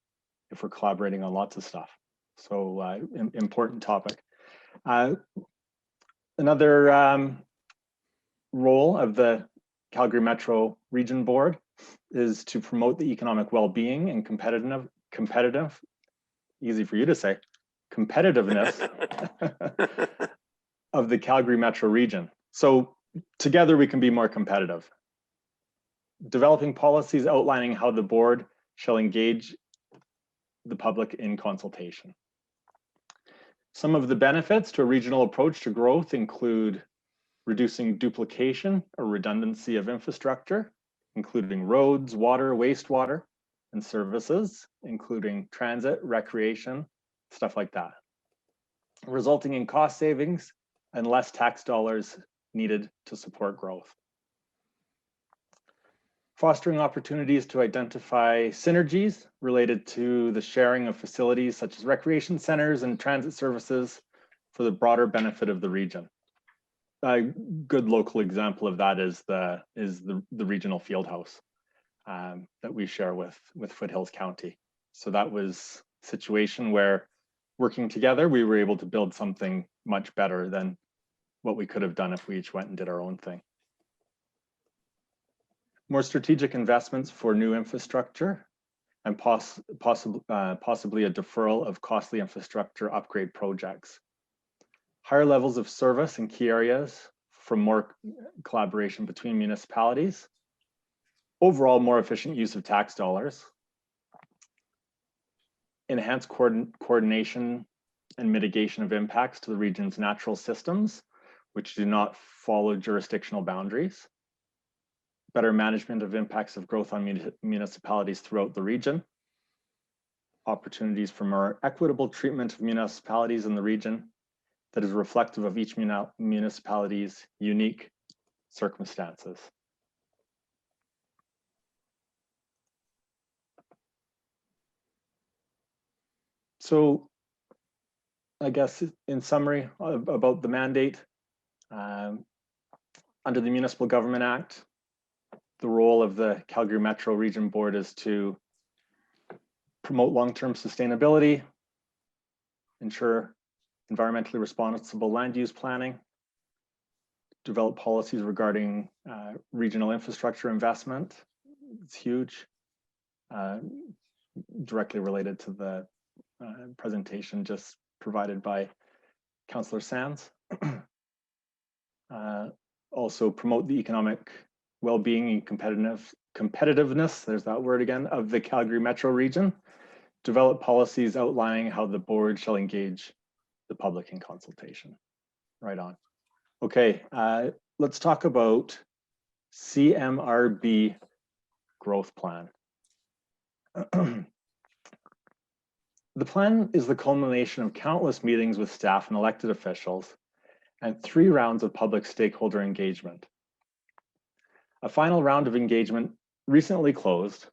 collaborating on lots of stuff. So important topic. Another role of the Calgary Metro Region Board is to promote the economic well-being and competitive, easy for you to say, competitiveness of the Calgary Metro region. So together we can be more competitive. Developing policies outlining how the board shall engage the public in consultation. Some of the benefits to a regional approach to growth include reducing duplication or redundancy of infrastructure, including roads, water, wastewater, and services, including transit, recreation, stuff like that, resulting in cost savings and less tax dollars needed to support growth. Fostering opportunities to identify synergies related to the sharing of facilities such as recreation centers and transit services for the broader benefit of the region. A good local example of that is the regional field house that we share with Foothills County. So that was a situation where working together, we were able to build something much better than what we could have done if we each went and did our own thing. More strategic investments for new infrastructure and possibly a deferral of costly infrastructure upgrade projects. Higher levels of service in key areas from more collaboration between municipalities. Overall, more efficient use of tax dollars. Enhanced coordination and mitigation of impacts to the region's natural systems, which do not follow jurisdictional boundaries. Better management of impacts of growth on municipalities throughout the region. Opportunities for more equitable treatment of municipalities in the region that is reflective of each municipality's unique circumstances. So I guess in summary about the mandate, under the Municipal Government Act, the role of the Calgary Metro Region Board is to promote long-term sustainability, ensure environmentally responsible land use planning, develop policies regarding regional infrastructure investment. It's huge, directly related to the presentation just provided by Councillor Sands. Also promote the economic well-being and competitiveness, there's that word again, of the Calgary Metro region. Develop policies outlining how the board shall engage the public in consultation. Right on. Okay, let's talk about CMRB growth plan. The plan is the culmination of countless meetings with staff and elected officials and 3 rounds of public stakeholder engagement. A final round of engagement recently closed,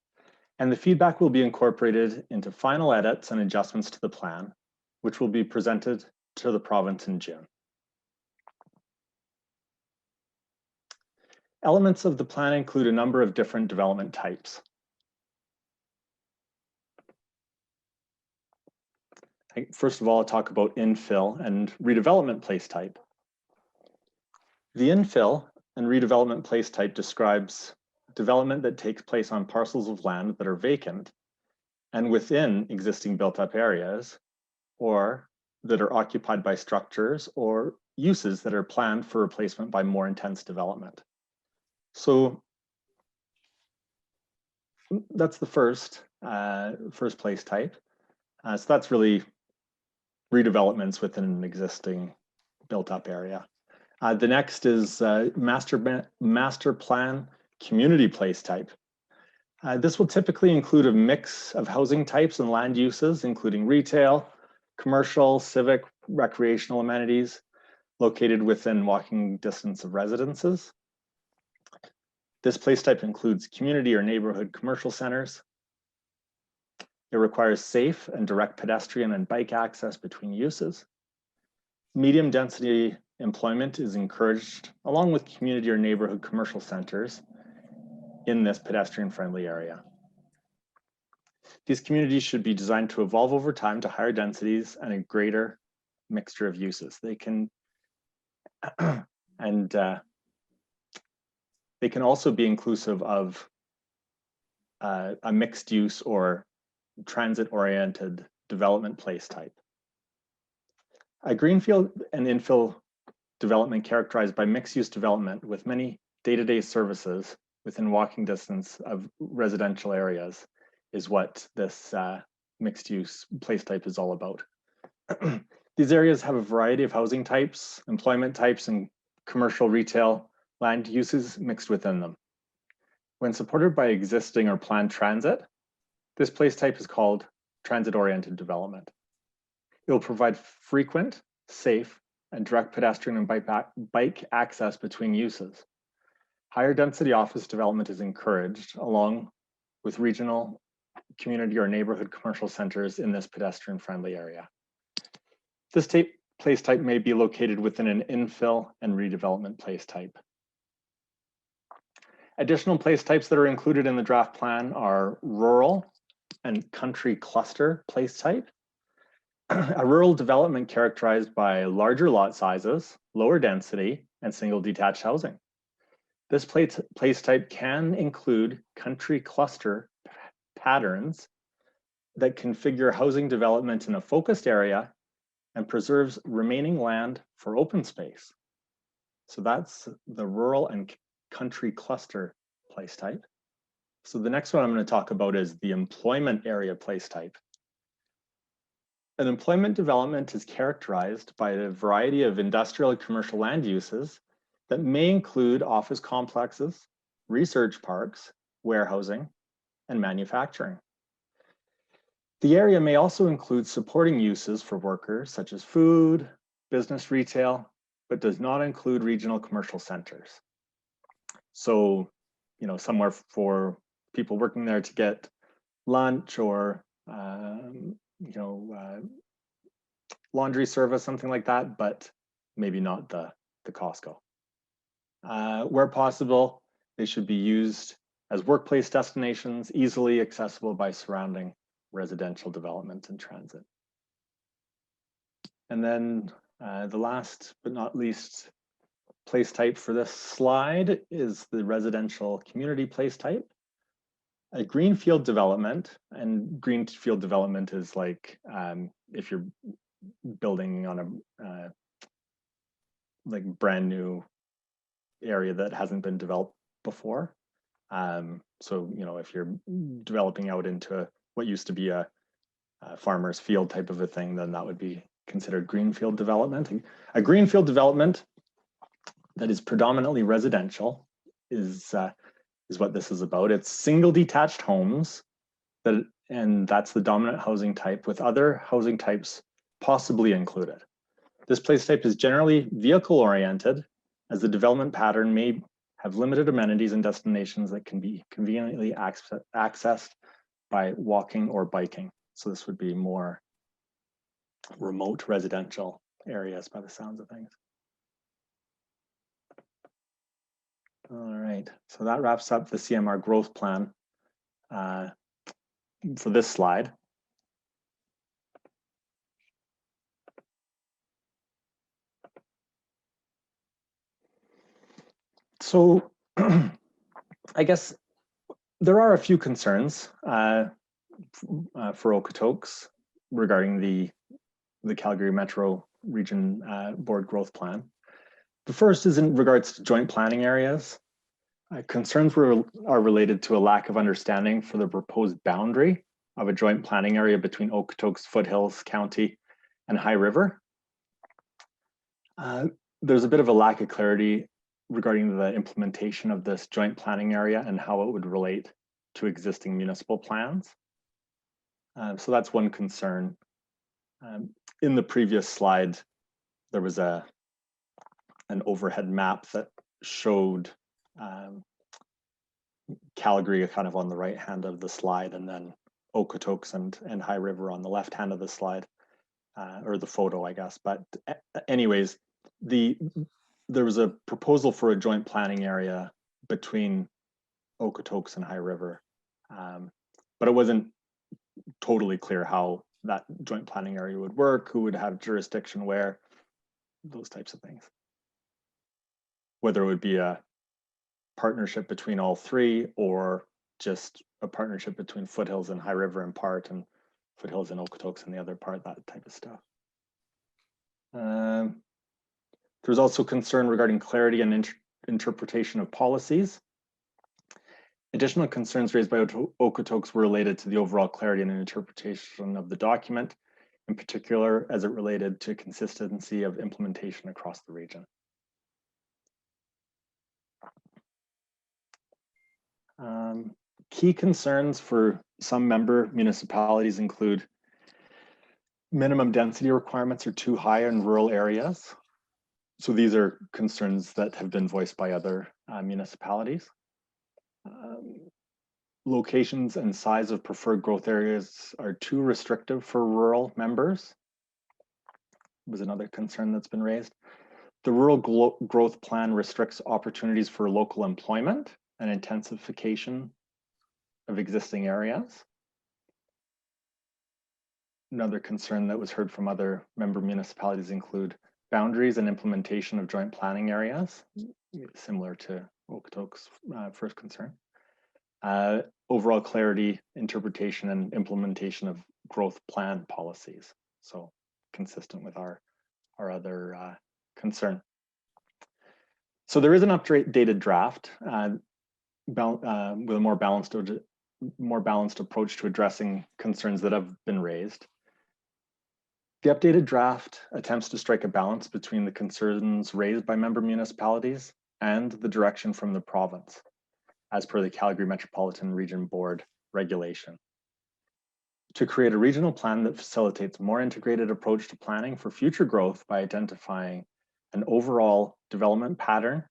and the feedback will be incorporated into final edits and adjustments to the plan, which will be presented to the province in June. Elements of the plan include a number of different development types. First of all, I'll talk about infill and redevelopment place type. The infill and redevelopment place type describes development that takes place on parcels of land that are vacant and within existing built-up areas, or that are occupied by structures or uses that are planned for replacement by more intense development. So that's the first place type. So that's really redevelopments within an existing built-up area. The next is master plan community place type. This will typically include a mix of housing types and land uses, including retail, commercial, civic, recreational amenities located within walking distance of residences. This place type includes community or neighborhood commercial centers. It requires safe and direct pedestrian and bike access between uses. Medium density employment is encouraged along with community or neighborhood commercial centers in this pedestrian-friendly area. These communities should be designed to evolve over time to higher densities and a greater mixture of uses. They can they can also be inclusive of a mixed use or transit-oriented development place type. A greenfield and infill development characterized by mixed-use development with many day-to-day services within walking distance of residential areas is what this mixed-use place type is all about. These areas have a variety of housing types, employment types, and commercial retail land uses mixed within them. When supported by existing or planned transit, this place type is called transit-oriented development. It will provide frequent, safe, and direct pedestrian and bike access between uses. Higher density office development is encouraged along with regional, community, or neighborhood commercial centers in this pedestrian-friendly area. This place type may be located within an infill and redevelopment place type. Additional place types that are included in the draft plan are rural and country cluster place type. A rural development characterized by larger lot sizes, lower density, and single detached housing. This place type can include country cluster patterns that configure housing development in a focused area and preserves remaining land for open space. So that's the rural and country cluster place type. So the next one I'm going to talk about is the employment area place type. An employment development is characterized by a variety of industrial and commercial land uses that may include office complexes, research parks, warehousing, and manufacturing. The area may also include supporting uses for workers such as food, business retail, but does not include regional commercial centers. So, you know, somewhere for people working there to get lunch or, laundry service, something like that, but maybe not the Costco. Where possible, They should be used as workplace destinations, easily accessible by surrounding residential development and transit. And then the last but not least place type for this slide is the residential community place type. A greenfield development, and greenfield development is like if you're building on a like brand new area that hasn't been developed before. So, you know, if you're developing out into what used to be a farmer's field type of a thing, then that would be considered greenfield development. A greenfield development that is predominantly residential is what this is about. It's single detached homes, and that's the dominant housing type, with other housing types possibly included. This place type is generally vehicle oriented, as the development pattern may have limited amenities and destinations that can be conveniently accessed by walking or biking. So this would be more remote residential areas by the sounds of things. All right, so that wraps up the CMR growth plan for this slide. So I guess there are a few concerns for Okotoks regarding the Calgary Metro Region Board Growth Plan. The first is in regards to joint planning areas. Concerns are related to a lack of understanding for the proposed boundary of a joint planning area between Okotoks, Foothills County, and High River. There's a bit of a lack of clarity regarding the implementation of this joint planning area and how it would relate to existing municipal plans. So that's one concern. In the previous slide, there was an overhead map that showed Calgary kind of on the right hand of the slide, and then Okotoks and High River on the left hand of the slide, or the photo, I guess. But anyways, there was a proposal for a joint planning area between Okotoks and High River, but it wasn't totally clear how that joint planning area would work, who would have jurisdiction where, those types of things. Whether it would be a partnership between all three, or just a partnership between Foothills and High River in part, and Foothills and Okotoks in the other part, that type of stuff. There's also concern regarding clarity and interpretation of policies. Additional concerns raised by Okotoks were related to the overall clarity and interpretation of the document, in particular as it related to consistency of implementation across the region. Key concerns for some member municipalities include minimum density requirements are too high in rural areas. So these are concerns that have been voiced by other municipalities. Locations and size of preferred growth areas are too restrictive for rural members, was another concern that's been raised. The rural growth plan restricts opportunities for local employment and intensification of existing areas. Another concern that was heard from other member municipalities include boundaries and implementation of joint planning areas, similar to Okotoks' first concern. Overall clarity, interpretation, and implementation of growth plan policies. So consistent with our other concern. So there is an updated draft with a more balanced approach to addressing concerns that have been raised. The updated draft attempts to strike a balance between the concerns raised by member municipalities and the direction from the province, as per the Calgary Metropolitan Region Board regulation, to create a regional plan that facilitates a more integrated approach to planning for future growth by identifying an overall development pattern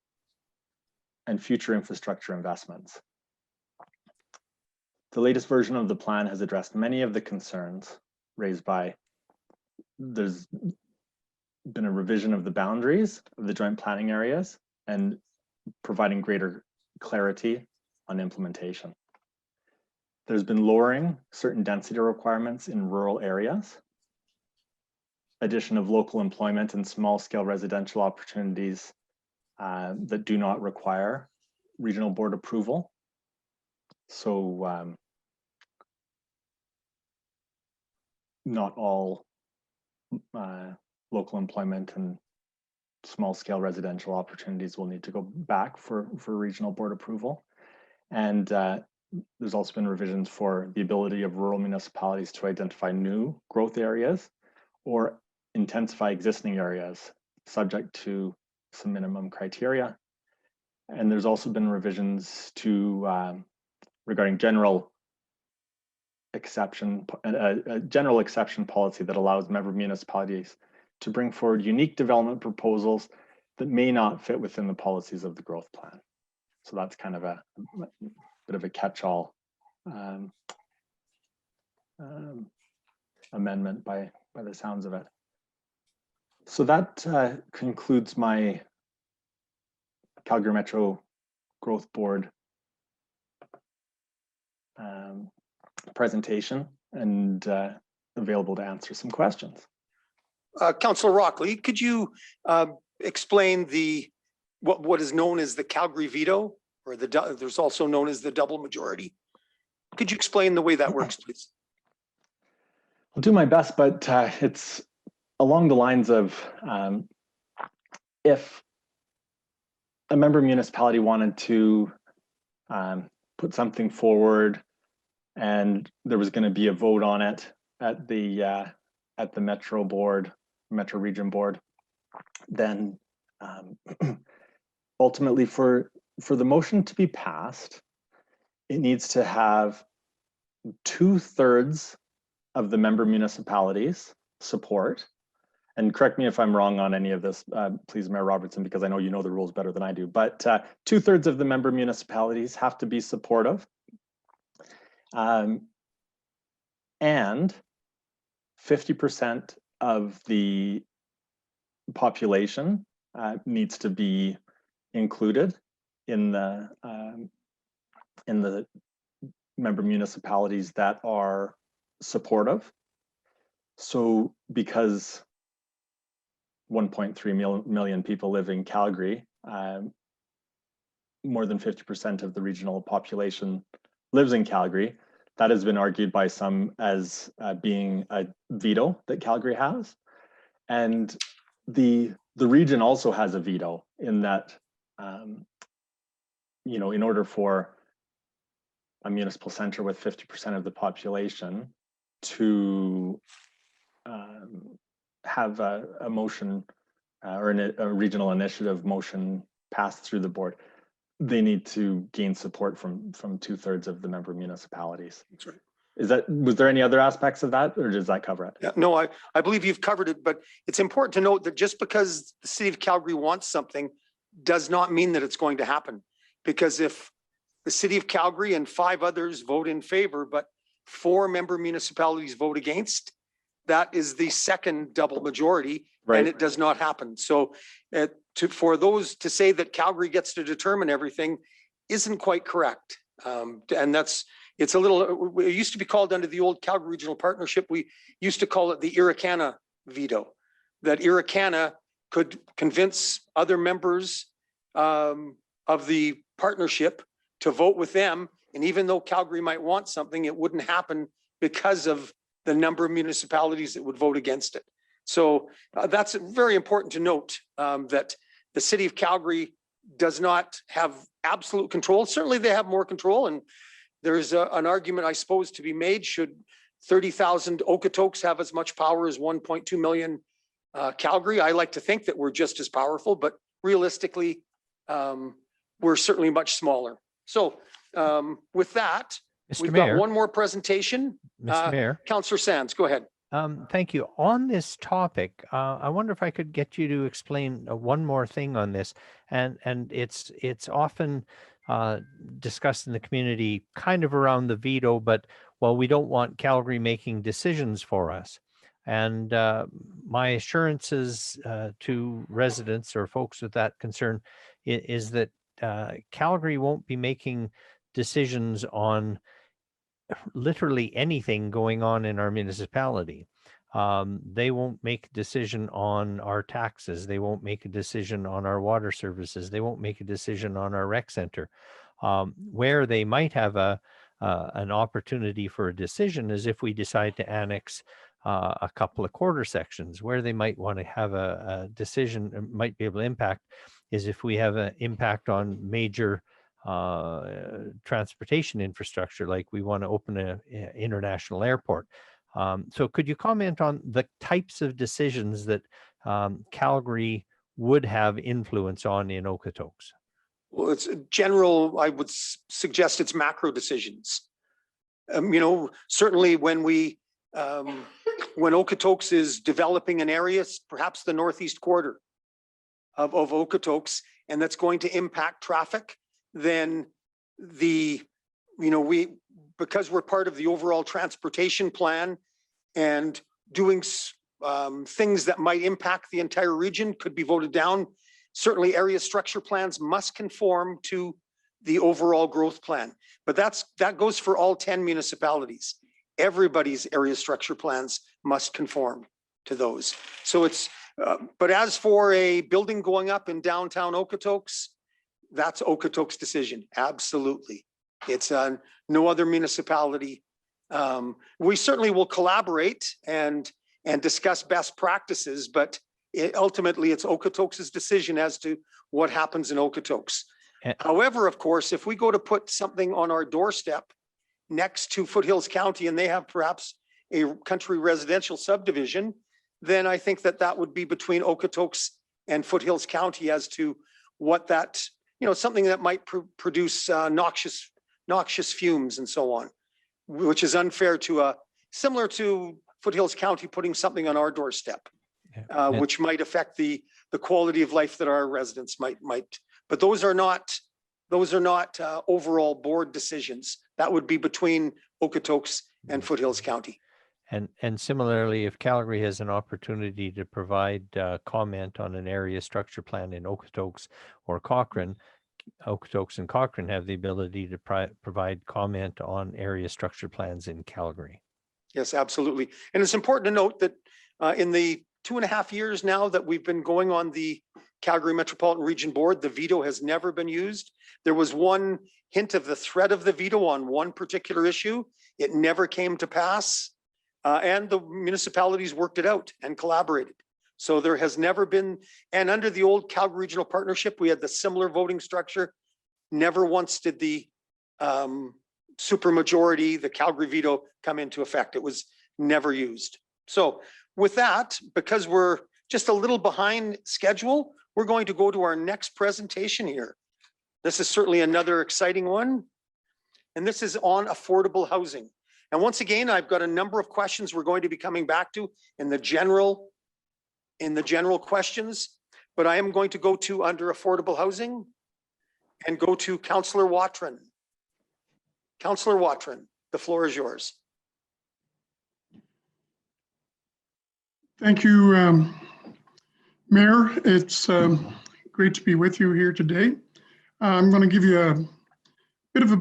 and future infrastructure investments. The latest version of the plan has addressed many of the concerns raised by, there's been a revision of the boundaries of the joint planning areas and providing greater clarity on implementation. There's been lowering certain density requirements in rural areas, addition of local employment and small-scale residential opportunities that do not require regional board approval. So not all local employment and small-scale residential opportunities will need to go back for regional board approval. And there's also been revisions for the ability of rural municipalities to identify new growth areas or intensify existing areas subject to some minimum criteria. And there's also been revisions to regarding general exception, a general exception policy that allows member municipalities to bring forward unique development proposals that may not fit within the policies of the growth plan. So that's kind of a bit of a catch-all amendment by the sounds of it. So that concludes my Calgary Metro Growth Board presentation, and available to answer some questions. Councillor Rockley, could you explain what is known as the Calgary veto, or there's also known as the double majority? Could you explain the way that works, please? I'll do my best, but it's along the lines of if a member municipality wanted to put something forward and there was going to be a vote on it at the Metro Region Board, then ultimately for the motion to be passed, it needs to have 2/3 of the member municipalities support. And correct me if I'm wrong on any of this, please, Mayor Robertson, because I know you know the rules better than I do, but 2/3 of the member municipalities have to be supportive. And 50% of the population needs to be included in the member municipalities that are supportive. So because 1.3 million people live in Calgary, more than 50% of the regional population lives in Calgary. That has been argued by some as being a veto that Calgary has. And the region also has a veto in that, you know, in order for a municipal center with 50% of the population to have a motion or a regional initiative motion passed through the board, they need to gain support from 2/3 of the member municipalities. That's right. Was there any other aspects of that, or does that cover it? Yeah, no, I believe you've covered it, but it's important to note that just because the city of Calgary wants something does not mean that it's going to happen. Because if the city of Calgary and 5 others vote in favor, but 4 member municipalities vote against, that is the second double majority, Right. and it does not happen. So for those to say that Calgary gets to determine everything isn't quite correct. And it's a little, it used to be called under the old Calgary Regional Partnership, we used to call it the Irricana veto, that Irricana could convince other members of the partnership to vote with them. And even though Calgary might want something, it wouldn't happen because of the number of municipalities that would vote against it. So that's very important to note, that the city of Calgary does not have absolute control. Certainly they have more control, and there's an argument, I suppose, to be made. Should 30,000 Okotoks have as much power as 1.2 million Calgary? I like to think that we're just as powerful, but realistically, we're certainly much smaller. So with that, Mr. we've Mayor, got one more presentation. Mr. Mayor, Councillor Sands, go ahead. thank you. On this topic, I wonder if I could get you to explain one more thing on this, and it's often discussed in the community, kind of around the veto, but well, we don't want Calgary making decisions for us. And my assurances to residents or folks with that concern is that Calgary won't be making decisions on literally anything going on in our municipality. They won't make a decision on our taxes. They won't make a decision on our water services. They won't make a decision on our rec center. Where they might have an opportunity for a decision is if we decide to annex a couple of quarter sections. Where they might want to have a decision, might be able to impact, is if we have an impact on major transportation infrastructure, like we want to open an international airport. So could you comment on the types of decisions that Calgary would have influence on in Okotoks? Well, it's general, I would suggest it's macro decisions. You know, certainly when when Okotoks is developing an area, perhaps the northeast quarter of Okotoks, and that's going to impact traffic, then because we're part of the overall transportation plan and doing things that might impact the entire region could be voted down. Certainly area structure plans must conform to the overall growth plan, but that goes for all 10 municipalities. Everybody's area structure plans must conform to those. So it's, but as for a building going up in downtown Okotoks, that's Okotoks' decision. Absolutely. It's no other municipality. We certainly will collaborate and discuss best practices, but ultimately it's Okotoks' decision as to what happens in Okotoks. However, of course, if we go to put something on our doorstep next to Foothills County and they have perhaps a country residential subdivision, then I think that would be between Okotoks and Foothills County as to what that, something that might produce noxious fumes and so on, which is unfair to similar to Foothills County putting something on our doorstep, which might affect the quality of life that our residents might. But those are not overall board decisions. That would be between Okotoks and Foothills County. And similarly, if Calgary has an opportunity to provide comment on an area structure plan in Okotoks or Cochrane, Okotoks and Cochrane have the ability to provide comment on area structure plans in Calgary. Yes, absolutely. And it's important to note that in the 2.5 years now that we've been going on the Calgary Metropolitan Region Board, the veto has never been used. There was one hint of the threat of the veto on one particular issue. It never came to pass. And the municipalities worked it out and collaborated. So there has never been, and under the old Calgary Regional Partnership, we had the similar voting structure. Never once did the supermajority, the Calgary veto, come into effect. It was never used. So with that, because we're just a little behind schedule, we're going to go to our next presentation here. This is certainly another exciting one. And this is on affordable housing. And once again, I've got a number of questions we're going to be coming back to in the general questions, but I am going to go to under affordable housing and go to Councillor Watrin. Councillor Watrin, the floor is yours. Thank you, Mayor. It's great to be with you here today. I'm going to give you a bit of a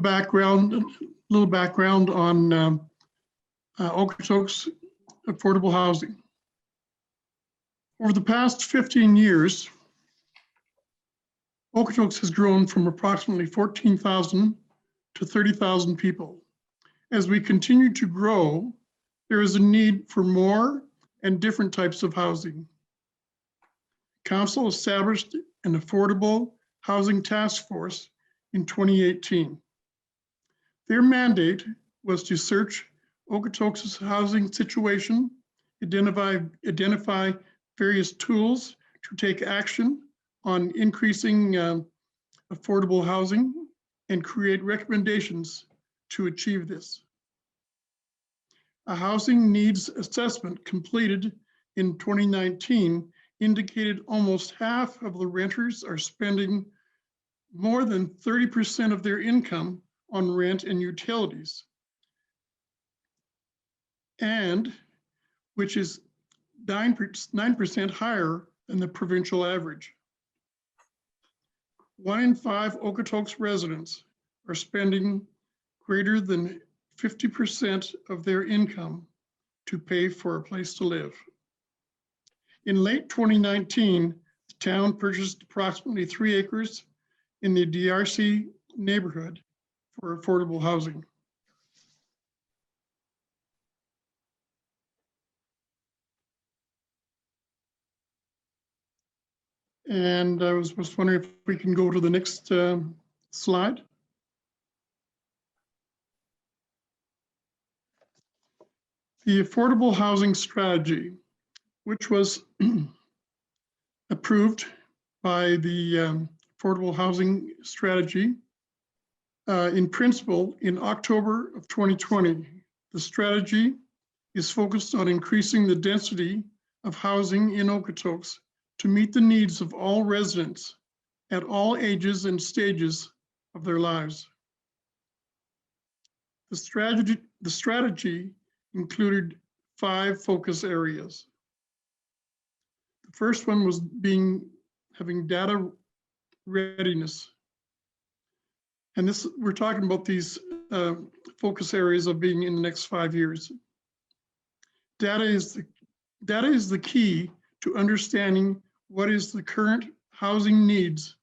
little background on Okotoks affordable housing. Over the past 15 years, Okotoks has grown from approximately 14,000 to 30,000 people. As we continue to grow, there is a need for more and different types of housing. Council established an affordable housing task force in 2018. Their mandate was to search Okotoks' housing situation, identify various tools to take action on increasing affordable housing and create recommendations to achieve this. A housing needs assessment completed in 2019 indicated almost half of the renters are spending more than 30% of their income on rent and utilities, and which is 9% higher than the provincial average. 1 in 5 Okotoks residents are spending greater than 50% of their income to pay for a place to live. In late 2019, the town purchased approximately 3 acres in the DRC neighborhood for affordable housing. And I was just wondering if we can go to the next slide. The affordable housing strategy, which was approved by the affordable housing strategy in principle in October of 2020. The strategy is focused on increasing the density of housing in Okotoks to meet the needs of all residents at all ages and stages of their lives. The strategy included 5 focus areas. The first one was having data readiness. And this, we're talking about these focus areas of being in the next 5 years. Data is the key to understanding what is the current housing needs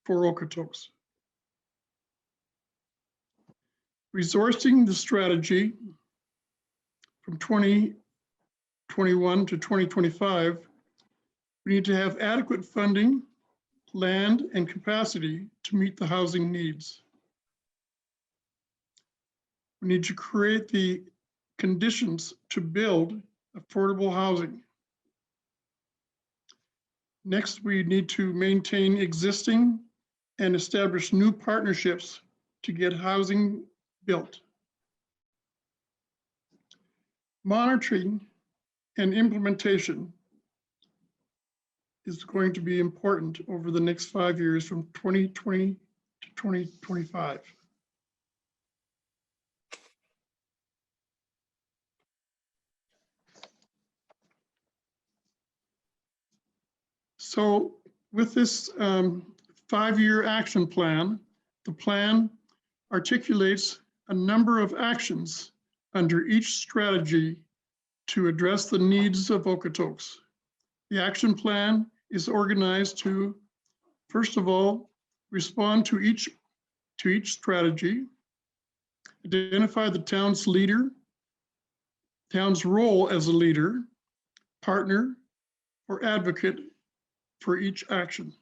for Okotoks. Resourcing the strategy from 2021 to 2025, we need to have adequate funding, land, and capacity to meet the housing needs. We need to create the conditions to build affordable housing. Next, we need to maintain existing and establish new partnerships to get housing built. Monitoring and implementation is going to be important over the next 5 years from 2020 to 2025. So with this 5-year action plan, the plan articulates a number of actions under each strategy to address the needs of Okotoks. The action plan is organized to, first of all, respond to each strategy, identify the town's role as a leader, partner, or advocate for each action.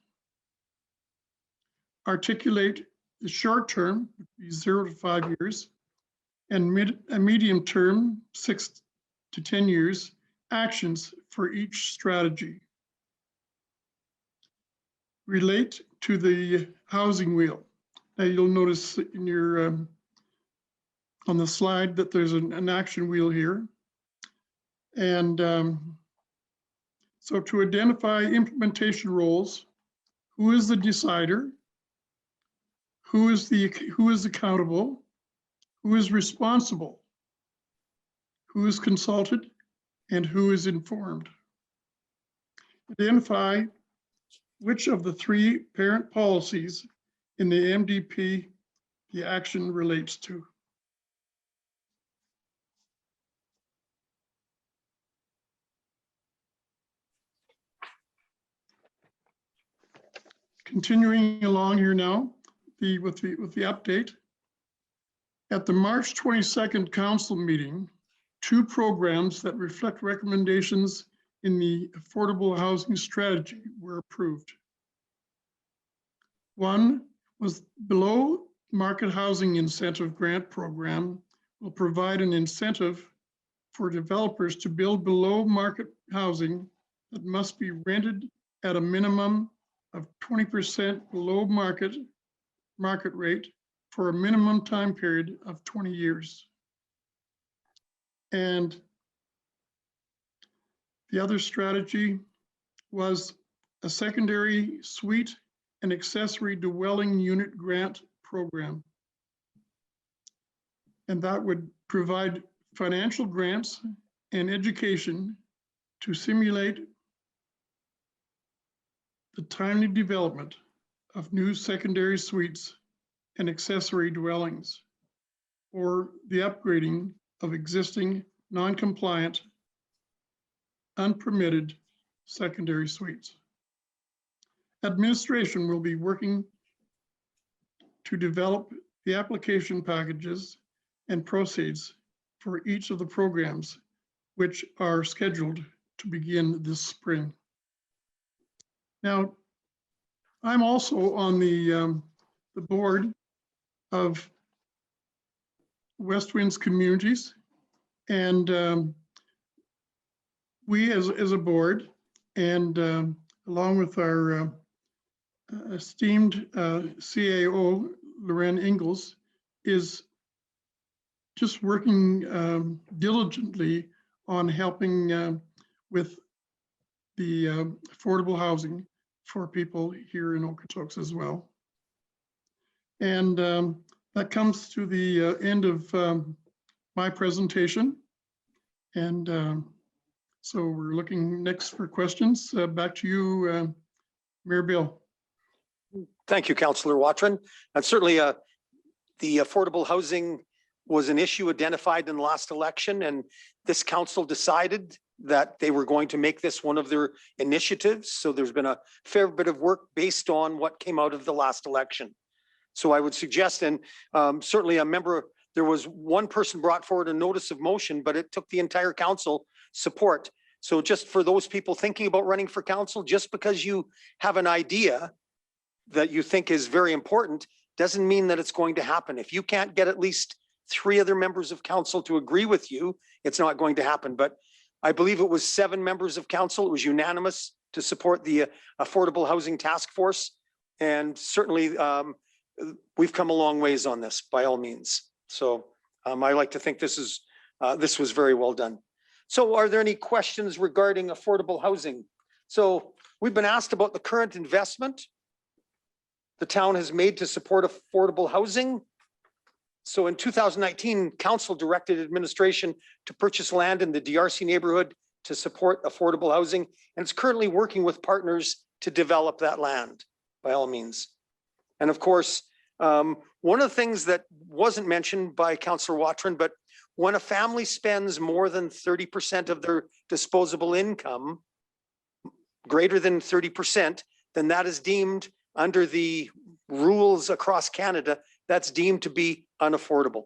Articulate the short term, 0 to 5 years, and a medium term, 6 to 10 years, actions for each strategy. Relate to the housing wheel. Now you'll notice in your on the slide that there's an action wheel here. And so to identify implementation roles, who is the decider? Who is accountable? Who is responsible? Who is consulted? And who is informed? Identify which of the 3 parent policies in the MDP the action relates to. Continuing along here now, with the update. At the March 22nd council meeting, 2 programs that reflect recommendations in the affordable housing strategy were approved. One was below market housing incentive grant program will provide an incentive for developers to build below market housing that must be rented at a minimum of 20% below market rate for a minimum time period of 20 years. And the other strategy was a secondary suite and accessory dwelling unit grant program. And that would provide financial grants and education to simulate the timely development of new secondary suites and accessory dwellings, or the upgrading of existing non-compliant, unpermitted secondary suites. Administration will be working to develop the application packages and proceeds for each of the programs which are scheduled to begin this spring. Now, I'm also on the board of West Winds Communities, and we as a board, and along with our esteemed CAO, Loren Ingalls, is just working diligently on helping with the affordable housing for people here in Okotoks as well. And that comes to the end of my presentation. And so we're looking next for questions. Back to you, Mayor Bill. Thank you, Councillor Watrin. And certainly the affordable housing was an issue identified in the last election, and this council decided that they were going to make this one of their initiatives. So there's been a fair bit of work based on what came out of the last election. So I would suggest, and certainly a member, there was one person brought forward a notice of motion, but it took the entire council support. So just for those people thinking about running for council, just because you have an idea that you think is very important, doesn't mean that it's going to happen. If you can't get at least 3 other members of council to agree with you, it's not going to happen. But I believe it was 7 members of council. It was unanimous to support the Affordable Housing Task Force. And certainly we've come a long ways on this by all means. So I like to think this was very well done. So are there any questions regarding affordable housing? So we've been asked about the current investment the town has made to support affordable housing. So in 2019, council directed administration to purchase land in the DRC neighborhood to support affordable housing. And it's currently working with partners to develop that land by all means. And of course, one of the things that wasn't mentioned by Councillor Watrin, but when a family spends more than 30% of their disposable income, greater than 30%, then that is deemed under the rules across Canada, that's deemed to be unaffordable.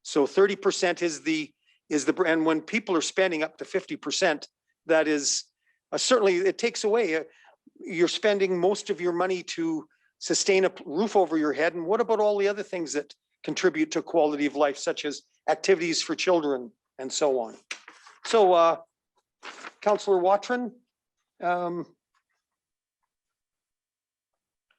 So 30% is the, and when people are spending up to 50%, that is certainly, it takes away, you're spending most of your money to sustain a roof over your head. And what about all the other things that contribute to quality of life, such as activities for children and so on? So Councillor Watrin,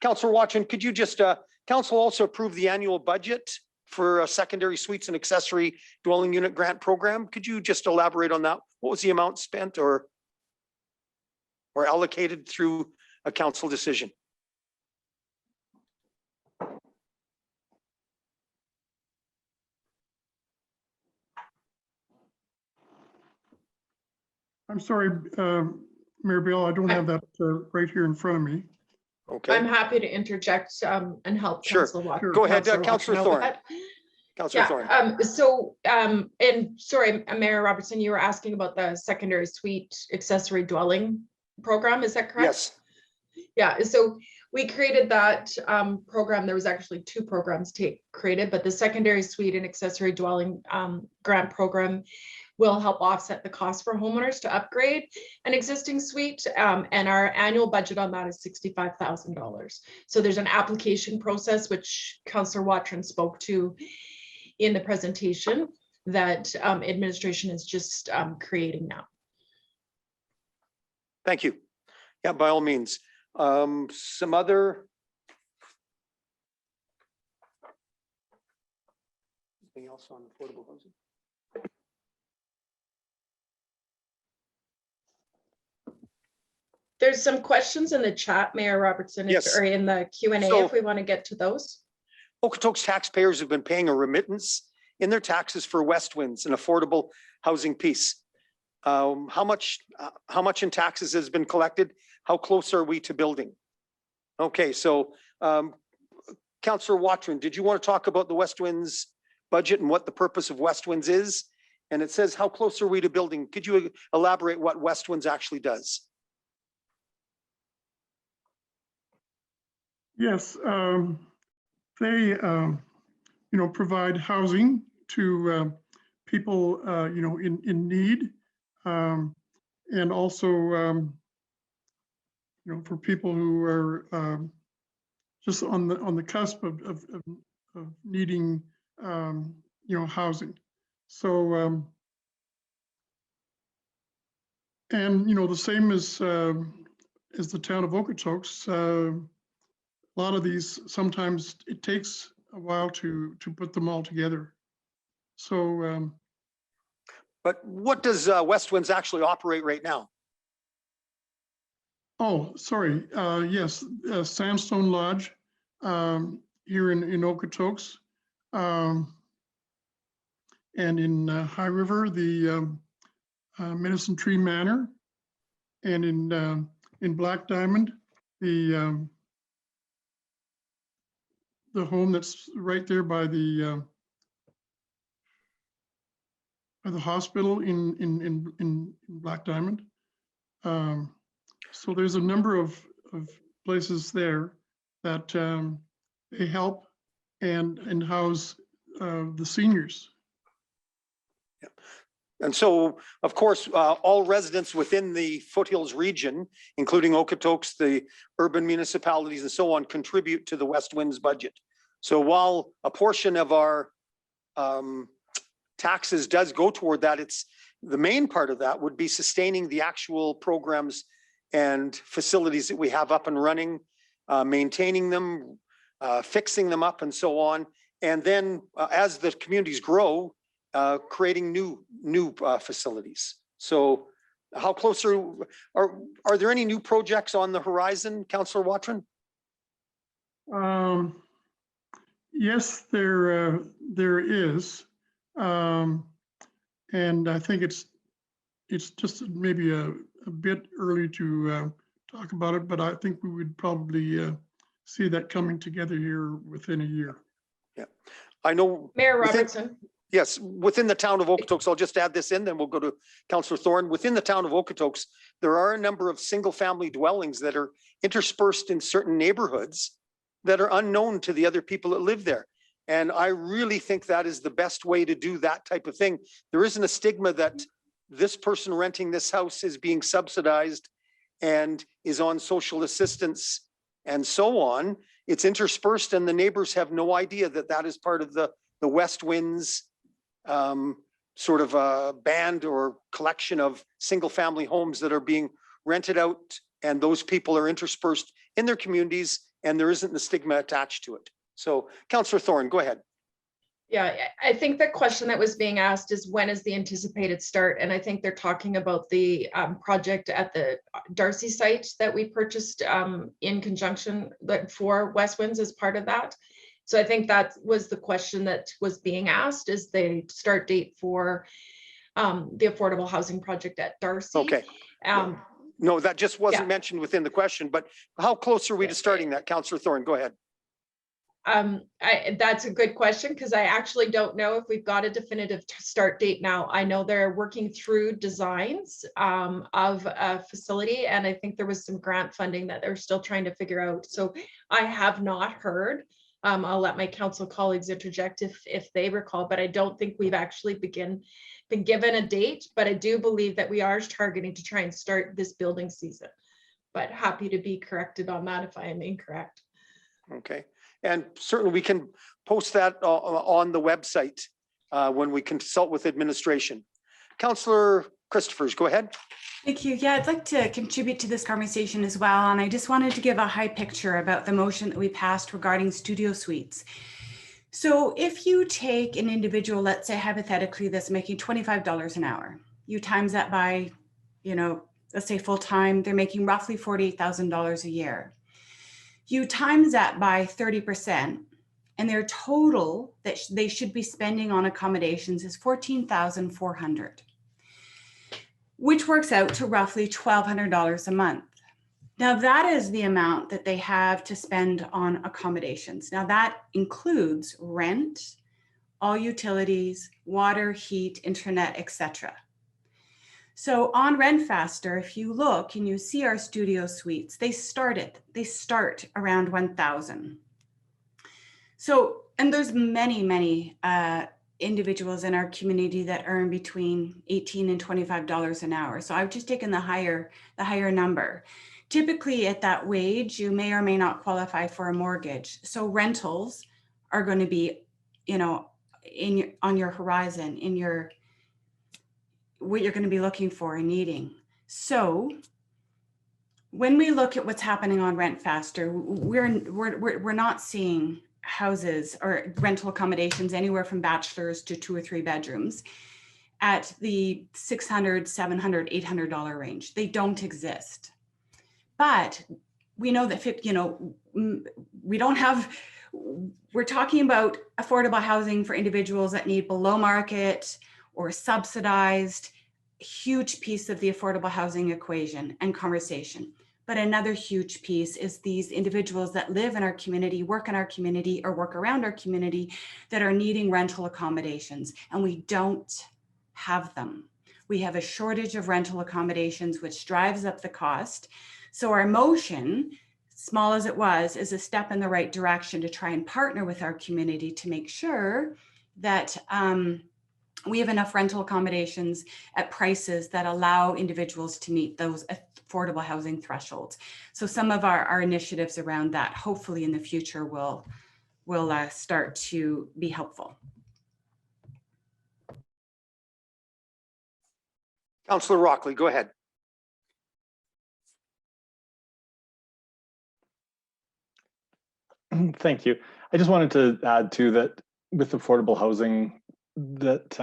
Councillor Watrin, could you just, council also approved the annual budget for a secondary suites and accessory dwelling unit grant program. Could you just elaborate on that? What was the amount spent or allocated through a council decision? I'm sorry, Mayor Bill, I don't have that right here in front of me. Okay. I'm happy to interject and help. Sure. Councillor Watrin. Go ahead, Councillor Councillor Watrin, Thorne. go ahead. Councillor Thorne. And sorry, Mayor Robertson, you were asking about the secondary suite accessory dwelling program, is that correct? Yes. Yeah, so we created that program. There was actually 2 programs created, but the secondary suite and accessory dwelling grant program will help offset the cost for homeowners to upgrade an existing suite. And our annual budget on that is $65,000. So there's an application process, which Councillor Watrin spoke to in the presentation, that administration is just creating now. Thank you. Yeah, by all means. Some other. Anything else on affordable housing? There's some questions in the chat, Mayor Robertson, Yes. or in the Q&A, So- if we want to get to those. Okotoks taxpayers have been paying a remittance in their taxes for West Winds, an affordable housing piece. How much in taxes has been collected? How close are we to building? Okay, so Councillor Watrin, did you want to talk about the West Winds budget and what the purpose of West Winds is? And it says, how close are we to building? Could you elaborate what West Winds actually does? Yes, they, provide housing to people, in need. And also, for people who are just on the cusp of needing, housing. So, and, the same as the town of Okotoks, a lot of these, sometimes it takes a while to put them all together. So, But what does West Winds actually operate right now? oh, sorry. Yes, Sandstone Lodge here in Okotoks, and in High River, the Medicine Tree Manor, and in Black Diamond, the home that's right there by the hospital in Black Diamond. So there's a number of places there that they help and house the seniors. And so, of course, all residents within the Foothills region, including Okotoks, the urban municipalities and so on, contribute to the West Winds budget. So while a portion of our taxes does go toward that, it's the main part of that would be sustaining the actual programs and facilities that we have up and running, maintaining them, fixing them up and so on. And then as the communities grow, creating new facilities. So how close are there any new projects on the horizon, Councillor Watrin? Yes, there is. And I think it's just maybe a bit early to talk about it, but I think we would probably see that coming together here within a year. Yeah, I know. Mayor Robertson. Yes, within the town of Okotoks, I'll just add this in, then we'll go to Councillor Thorne. Within the town of Okotoks, there are a number of single-family dwellings that are interspersed in certain neighborhoods that are unknown to the other people that live there. And I really think that is the best way to do that type of thing. There isn't a stigma that this person renting this house is being subsidized and is on social assistance and so on. It's interspersed and the neighbors have no idea that that is part of the West Winds sort of a band or collection of single family homes that are being rented out, and those people are interspersed in their communities and there isn't the stigma attached to it. So Councillor Thorne, go ahead. Yeah, I think the question that was being asked is when is the anticipated start? And I think they're talking about the project at the Darcy site that we purchased in conjunction for West Winds as part of that. So I think that was the question that was being asked, is the start date for the affordable housing project at Darcy. Okay. No, that just wasn't mentioned within the question, but how close are we to starting that? Councillor Thorne, go ahead. That's a good question, because I actually don't know if we've got a definitive start date now. I know they're working through designs of a facility, and I think there was some grant funding that they're still trying to figure out. So I have not heard. I'll let my council colleagues interject if they recall, but I don't think we've actually been given a date, but I do believe that we are targeting to try and start this building season. But happy to be corrected on that if I am incorrect. Okay. And certainly we can post that on the website when we consult with administration. Councillor Christophers, go ahead. Thank you. Yeah, I'd like to contribute to this conversation as well. And I just wanted to give a high picture about the motion that we passed regarding studio suites. So if you take an individual, let's say hypothetically, that's making $25 an hour, you times that by, let's say full-time, they're making roughly $48,000 a year. You times that by 30%, and their total that they should be spending on accommodations is $14,400. which works out to roughly $1,200 a month. Now that is the amount that they have to spend on accommodations. Now that includes rent, all utilities, water, heat, internet, etc. So on Rentfaster, if you look and you see our studio suites, they start around 1,000. So, and there's many individuals in our community that earn between $18 and $25 an hour. So I've just taken the higher number. Typically at that wage, you may or may not qualify for a mortgage. So rentals are going to be, you know, on your horizon, what you're going to be looking for and needing. So when we look at what's happening on Rentfaster, we're not seeing houses or rental accommodations anywhere from bachelors to 2 or 3 bedrooms at the $600, $700, $800 range. They don't exist. But we know that, you know, we're talking about affordable housing for individuals that need below market or subsidized, huge piece of the affordable housing equation and conversation. But another huge piece is these individuals that live in our community, work in our community, or work around our community that are needing rental accommodations, and we don't have them. We have a shortage of rental accommodations, which drives up the cost. So our motion, small as it was, is a step in the right direction to try and partner with our community to make sure that we have enough rental accommodations at prices that allow individuals to meet those affordable housing thresholds. So some of our initiatives around that, hopefully in the future, will start to be helpful. Councillor Rockley, go ahead. Thank you. I just wanted to add to that with affordable housing that,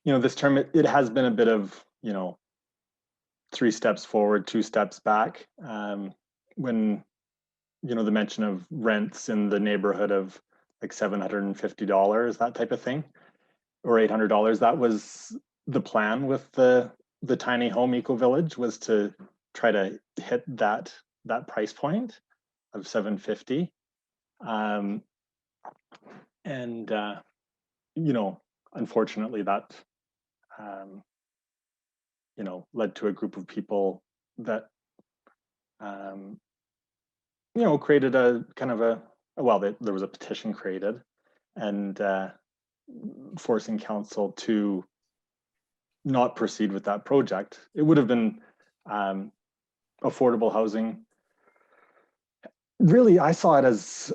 you know, this term, it has been a bit of, you know, 3 steps forward, 2 steps back. When, you know, the mention of rents in the neighborhood of like $750, that type of thing, or $800, that was the plan with the tiny home eco village, was to try to hit that price point of $750. You know, unfortunately that, you know, led to a group of people that, you know, created a kind of there was a petition created and forcing council to not proceed with that project. It would have been affordable housing. Really, I saw it as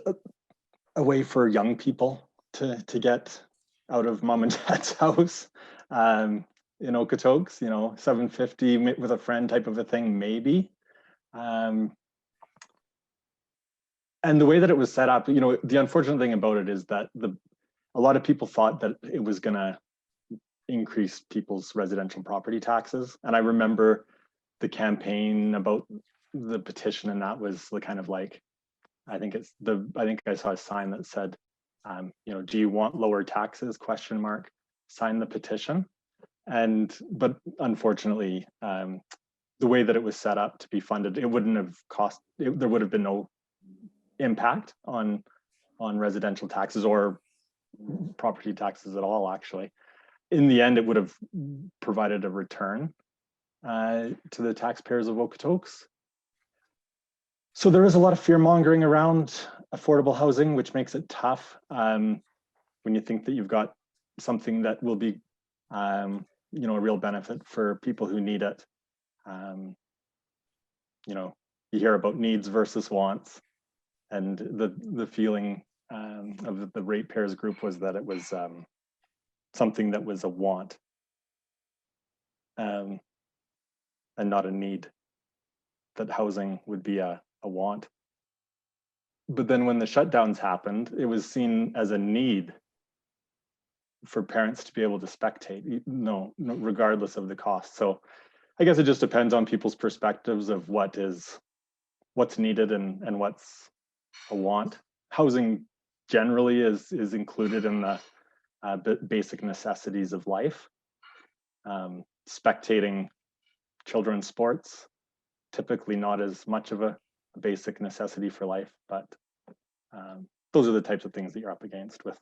a way for young people to get out of mom and dad's house in Okotoks, you know, $750 with a friend type of a thing, maybe. And the way that it was set up, you know, the unfortunate thing about it is that a lot of people thought that it was going to increase people's residential property taxes. And I remember the campaign about the petition, and that was the kind of like, I think I saw a sign that said, you know, do you want lower taxes? ? Sign the petition. But unfortunately, the way that it was set up to be funded, it wouldn't have there would have been no impact on residential taxes or property taxes at all, actually. In the end, it would have provided a return to the taxpayers of Okotoks. So there is a lot of fear mongering around affordable housing, which makes it tough when you think that you've got something that will be, you know, a real benefit for people who need it. You know, you hear about needs versus wants, and the feeling of the ratepayers group was that it was something that was a want and not a need, that housing would be a want. But then when the shutdowns happened, it was seen as a need for parents to be able to spectate, no, regardless of the cost. So I guess it just depends on people's perspectives of what's needed and what's a want. Housing generally is included in the basic necessities of life. spectating children's sports, typically not as much of a basic necessity for life, but those are the types of things that you're up against with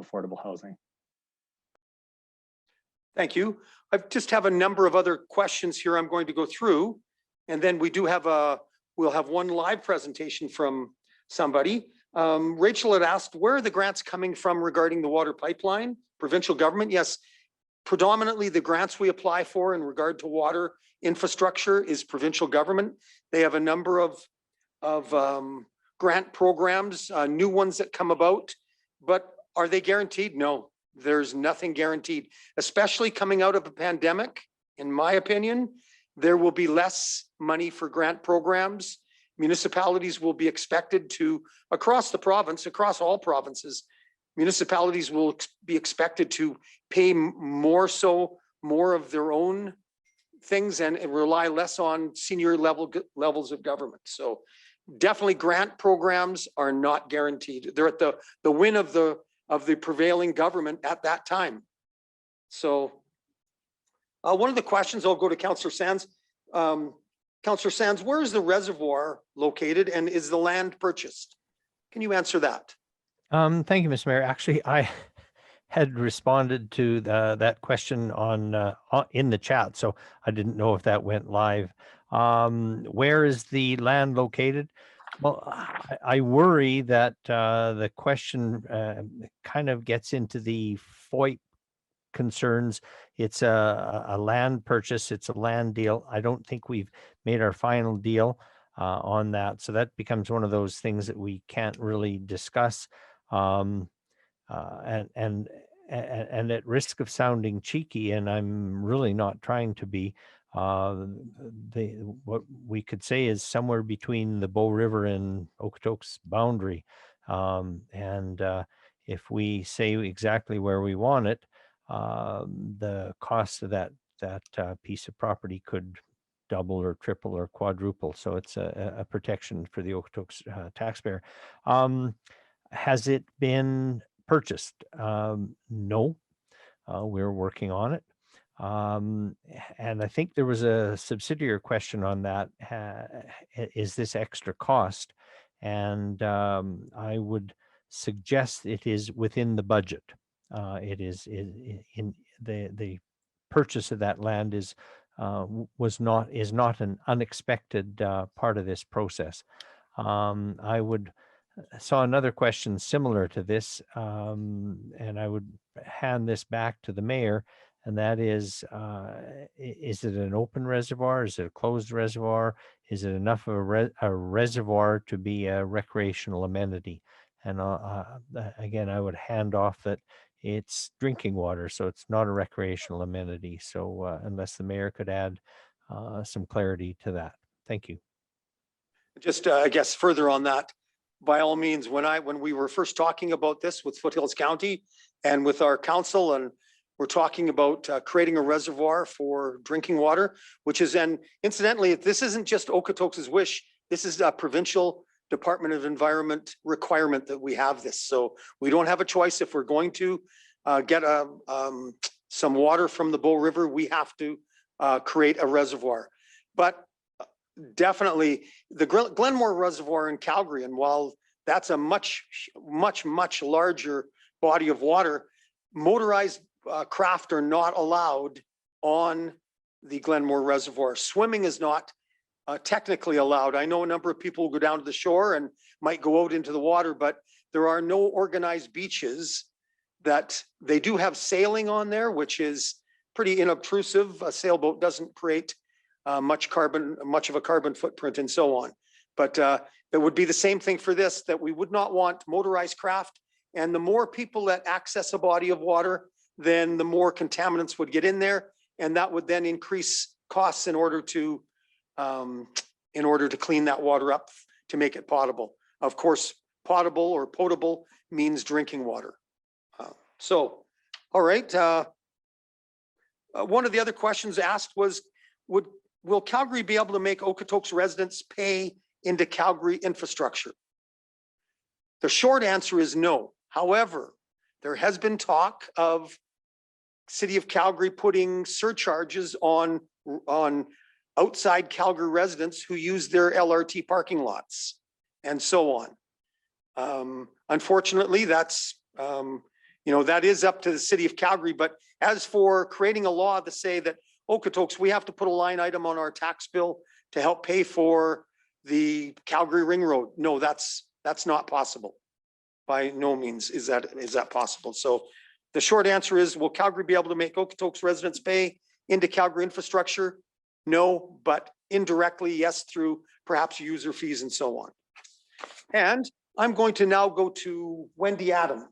affordable housing. Thank you. I just have a number of other questions here I'm going to go through. And then we do have we'll have one live presentation from somebody. Rachel had asked, where are the grants coming from regarding the water pipeline? Provincial government? Yes, predominantly the grants we apply for in regard to water infrastructure is provincial government. They have a number of grant programs, new ones that come about, but are they guaranteed? No, there's nothing guaranteed, especially coming out of a pandemic. In my opinion, there will be less money for grant programs. Municipalities will be expected to, across the province, across all provinces, municipalities will be expected to pay more of their own things and rely less on senior levels of government. So definitely grant programs are not guaranteed. They're at the whim of the prevailing government at that time. So one of the questions, I'll go to Councillor Sands. Councillor Sands, where is the reservoir located and is the land purchased? Can you answer that? Thank you, Mr. Mayor. Actually, I had responded to that question in the chat, so I didn't know if that went live. Where is the land located? Well, I worry that the question kind of gets into the FOIP concerns. It's a land purchase. It's a land deal. I don't think we've made our final deal on that. So that becomes one of those things that we can't really discuss. And at risk of sounding cheeky, and I'm really not trying to be, what we could say is somewhere between the Bow River and Okotoks boundary. If we say exactly where we want it, the cost of that piece of property could double or triple or quadruple. So it's a protection for the Okotoks taxpayer. Has it been purchased? No, we're working on it. And I think there was a subsidiary question on that. Is this extra cost? And I would suggest it is within the budget. It is in the purchase of that land is not an unexpected part of this process. I saw another question similar to this, and I would hand this back to the mayor, and that is it an open reservoir? Is it a closed reservoir? Is it enough of a reservoir to be a recreational amenity? And again, I would hand off that it's drinking water, so it's not a recreational amenity. So unless the mayor could add some clarity to that. Thank you. Just, I guess, further on that, by all means, when we were first talking about this with Foothills County and with our council, and we're talking about creating a reservoir for drinking water, which is, and incidentally, this isn't just Okotoks' wish, this is a provincial Department of Environment requirement that we have this. So we don't have a choice. If we're going to get some water from the Bow River, we have to create a reservoir. But definitely the Glenmore Reservoir in Calgary, and while that's a much larger body of water, motorized craft are not allowed on the Glenmore Reservoir. Swimming is not technically allowed. I know a number of people go down to the shore and might go out into the water, but there are no organized beaches. That they do have sailing on there, which is pretty inobtrusive. A sailboat doesn't create much of a carbon footprint and so on. But it would be the same thing for this, that we would not want motorized craft. And the more people that access a body of water, then the more contaminants would get in there. And that would then increase costs in order to clean that water up to make it potable. Of course, potable or potable means drinking water. All right. One of the other questions asked was, will Calgary be able to make Okotoks residents pay into Calgary infrastructure? The short answer is no. However, there has been talk of City of Calgary putting surcharges on outside Calgary residents who use their LRT parking lots and so on. Unfortunately, that's, that is up to the City of Calgary. But as for creating a law to say that Okotoks, we have to put a line item on our tax bill to help pay for the Calgary Ring Road. No, that's not possible. By no means is that possible. So the short answer is, will Calgary be able to make Okotoks residents pay into Calgary infrastructure? No, but indirectly, yes, through perhaps user fees and so on. And I'm going to now go to Wendy Adam.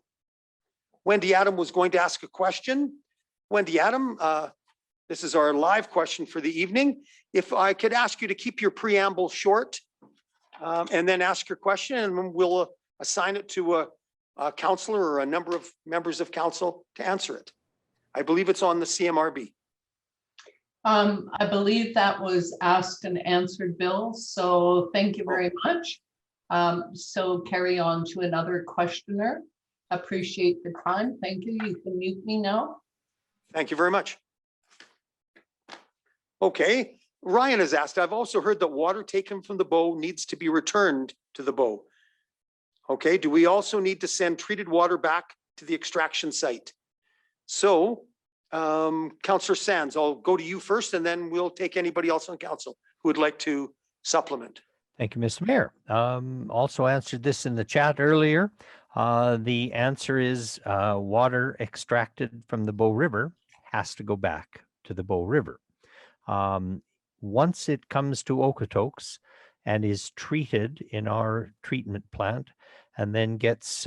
Wendy Adam was going to ask a question. Wendy Adam, this is our live question for the evening. If I could ask you to keep your preamble short and then ask your question, and we'll assign it to a counselor or a number of members of council to answer it. I believe it's on the CMRB. I believe that was asked and answered, Bill. So thank you very much. So carry on to another questioner. Appreciate the time. Thank you. You can mute me now. Thank you very much. Okay, Ryan has asked, I've also heard that water taken from the bow needs to be returned to the bow. Okay, do we also need to send treated water back to the extraction site? So, Councillor Sands, I'll go to you first, and then we'll take anybody else on council who would like to supplement. Thank you, Mr. Mayor. Also answered this in the chat earlier. The answer is water extracted from the Bow River has to go back to the Bow River. Once it comes to Okotoks and is treated in our treatment plant and then gets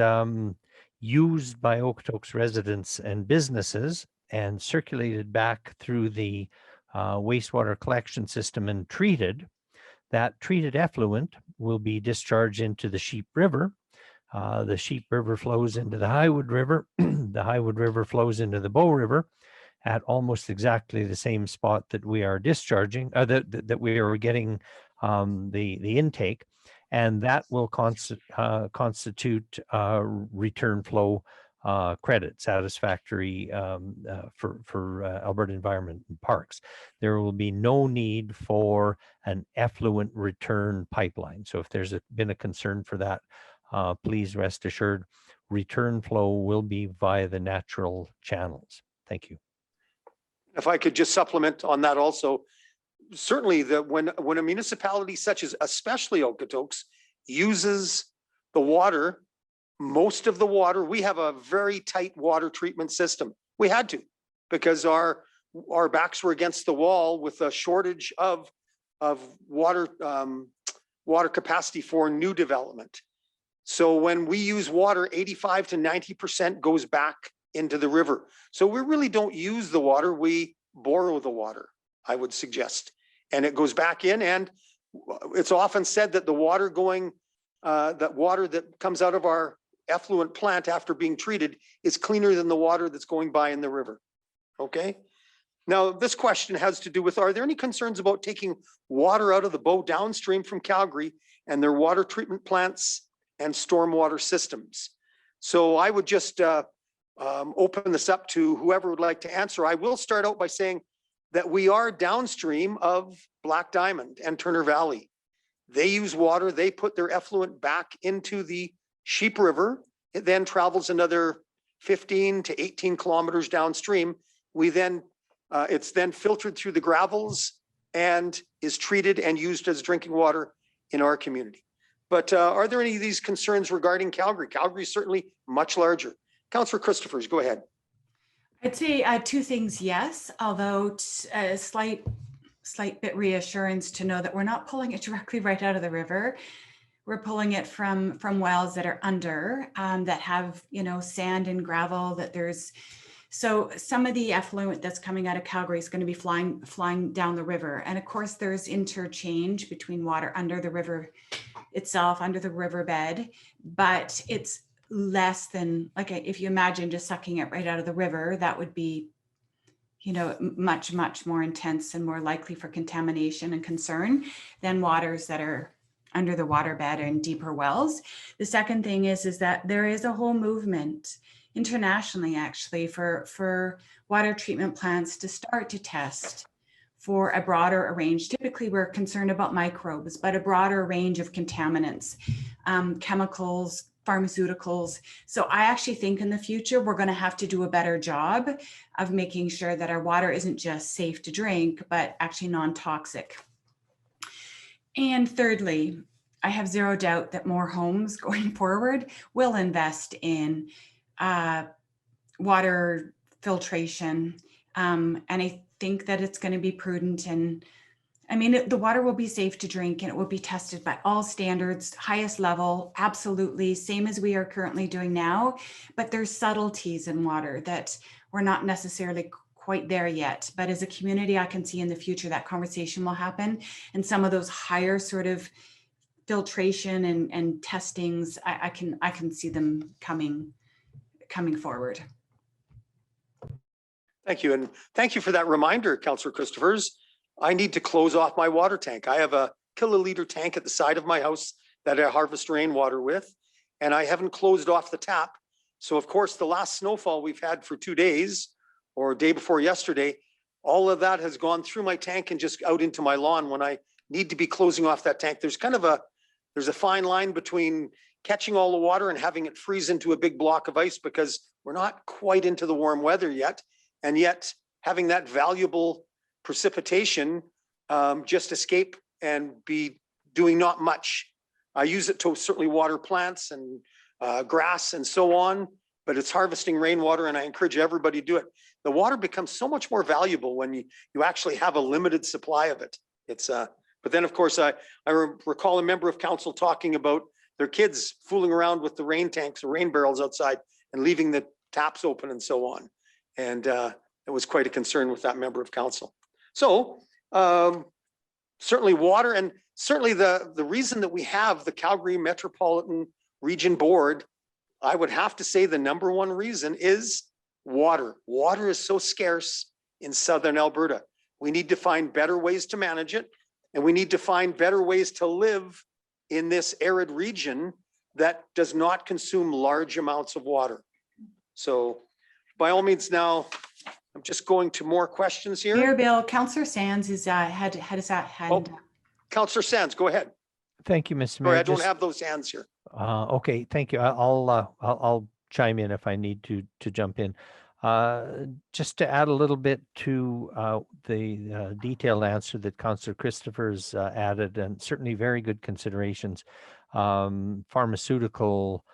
used by Okotoks residents and businesses and circulated back through the wastewater collection system and treated, that treated effluent will be discharged into the Sheep River. The Sheep River flows into the Highwood River. The Highwood River flows into the Bow River at almost exactly the same spot that we are discharging, that we are getting the intake, and that will constitute return flow credit, satisfactory for Alberta Environment and Parks. There will be no need for an effluent return pipeline. So if there's been a concern for that, please rest assured, return flow will be via the natural channels. Thank you. If I could just supplement on that also, certainly when a municipality such as especially Okotoks uses the water, most of the water, we have a very tight water treatment system. We had to, because our backs were against the wall with a shortage of water capacity for new development. So when we use water, 85 to 90% goes back into the river. So we really don't use the water, we borrow the water, I would suggest. And it goes back in, and it's often said that the water that comes out of our effluent plant after being treated is cleaner than the water that's going by in the river. Okay. Now, this question has to do with, are there any concerns about taking water out of the Bow downstream from Calgary and their water treatment plants and stormwater systems? So I would just open this up to whoever would like to answer. I will start out by saying that we are downstream of Black Diamond and Turner Valley. They use water, they put their effluent back into the Sheep River. It then travels another 15 to 18 kilometers downstream. It's then filtered through the gravels and is treated and used as drinking water in our community. But are there any of these concerns regarding Calgary? Calgary is certainly much larger. Councillor Christophers, go ahead. I'd say two things, yes, although a slight bit reassurance to know that we're not pulling it directly right out of the river. We're pulling it from wells that are under, that have, sand and gravel, so some of the effluent that's coming out of Calgary is going to be flying down the river. And of course, there's interchange between water under the river itself, under the riverbed, but it's less than, like, if you imagine just sucking it right out of the river, that would be, much, much more intense and more likely for contamination and concern than waters that are under the waterbed and deeper wells. The second thing is that there is a whole movement internationally actually for water treatment plants to start to test for a broader range. Typically, we're concerned about microbes, but a broader range of contaminants, chemicals, pharmaceuticals. So I actually think in the future, we're going to have to do a better job of making sure that our water isn't just safe to drink, but actually non-toxic. And thirdly, I have zero doubt that more homes going forward will invest in water filtration. And I think that it's going to be prudent. And I mean, the water will be safe to drink and it will be tested by all standards, highest level, absolutely, same as we are currently doing now. But there's subtleties in water that we're not necessarily quite there yet. But as a community, I can see in the future that conversation will happen. And some of those higher sort of filtration and testings, I can see them coming forward. Thank you. And thank you for that reminder, Councillor Christophers. I need to close off my water tank. I have a kiloliter tank at the side of my house that I harvest rainwater with, and I haven't closed off the tap. So of course, the last snowfall we've had for 2 days or day before yesterday, all of that has gone through my tank and just out into my lawn when I need to be closing off that tank. There's kind of there's a fine line between catching all the water and having it freeze into a big block of ice because we're not quite into the warm weather yet. And yet having that valuable precipitation just escape and be doing not much. I use it to certainly water plants and grass and so on, but it's harvesting rainwater and I encourage everybody to do it. The water becomes so much more valuable when you actually have a limited supply of it. But then of course, I recall a member of council talking about their kids fooling around with the rain tanks or rain barrels outside and leaving the taps open and so on. And it was quite a concern with that member of council. So certainly water, and certainly the reason that we have the Calgary Metropolitan Region Board, I would have to say the number one reason is water. Water is so scarce in Southern Alberta. We need to find better ways to manage it, and we need to find better ways to live in this arid region that does not consume large amounts of water. So by all means now, I'm just going to more questions here. Mayor Bill, Councillor Sands is had his hand. Oh, Councillor Sands, go ahead. Thank you, Mr. Sorry, Mayor. I don't have those hands here. Okay, thank you. I'll chime in if I need to jump in. Just to add a little bit to the detailed answer that Councillor Christophers added, and certainly very good considerations. Pharmaceutical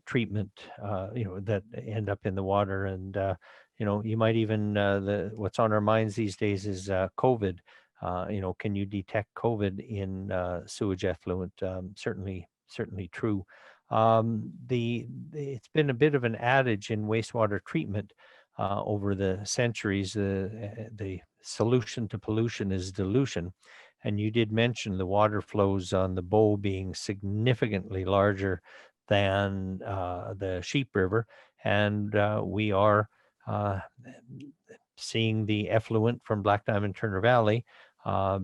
treatment, that end up in the water, and you might even what's on our minds these days is COVID. Can you detect COVID in sewage effluent? Certainly true. It's been a bit of an adage in wastewater treatment over the centuries. The solution to pollution is dilution. And you did mention the water flows on the Bow being significantly larger than the Sheep River. And we are seeing the effluent from Black Diamond Turner Valley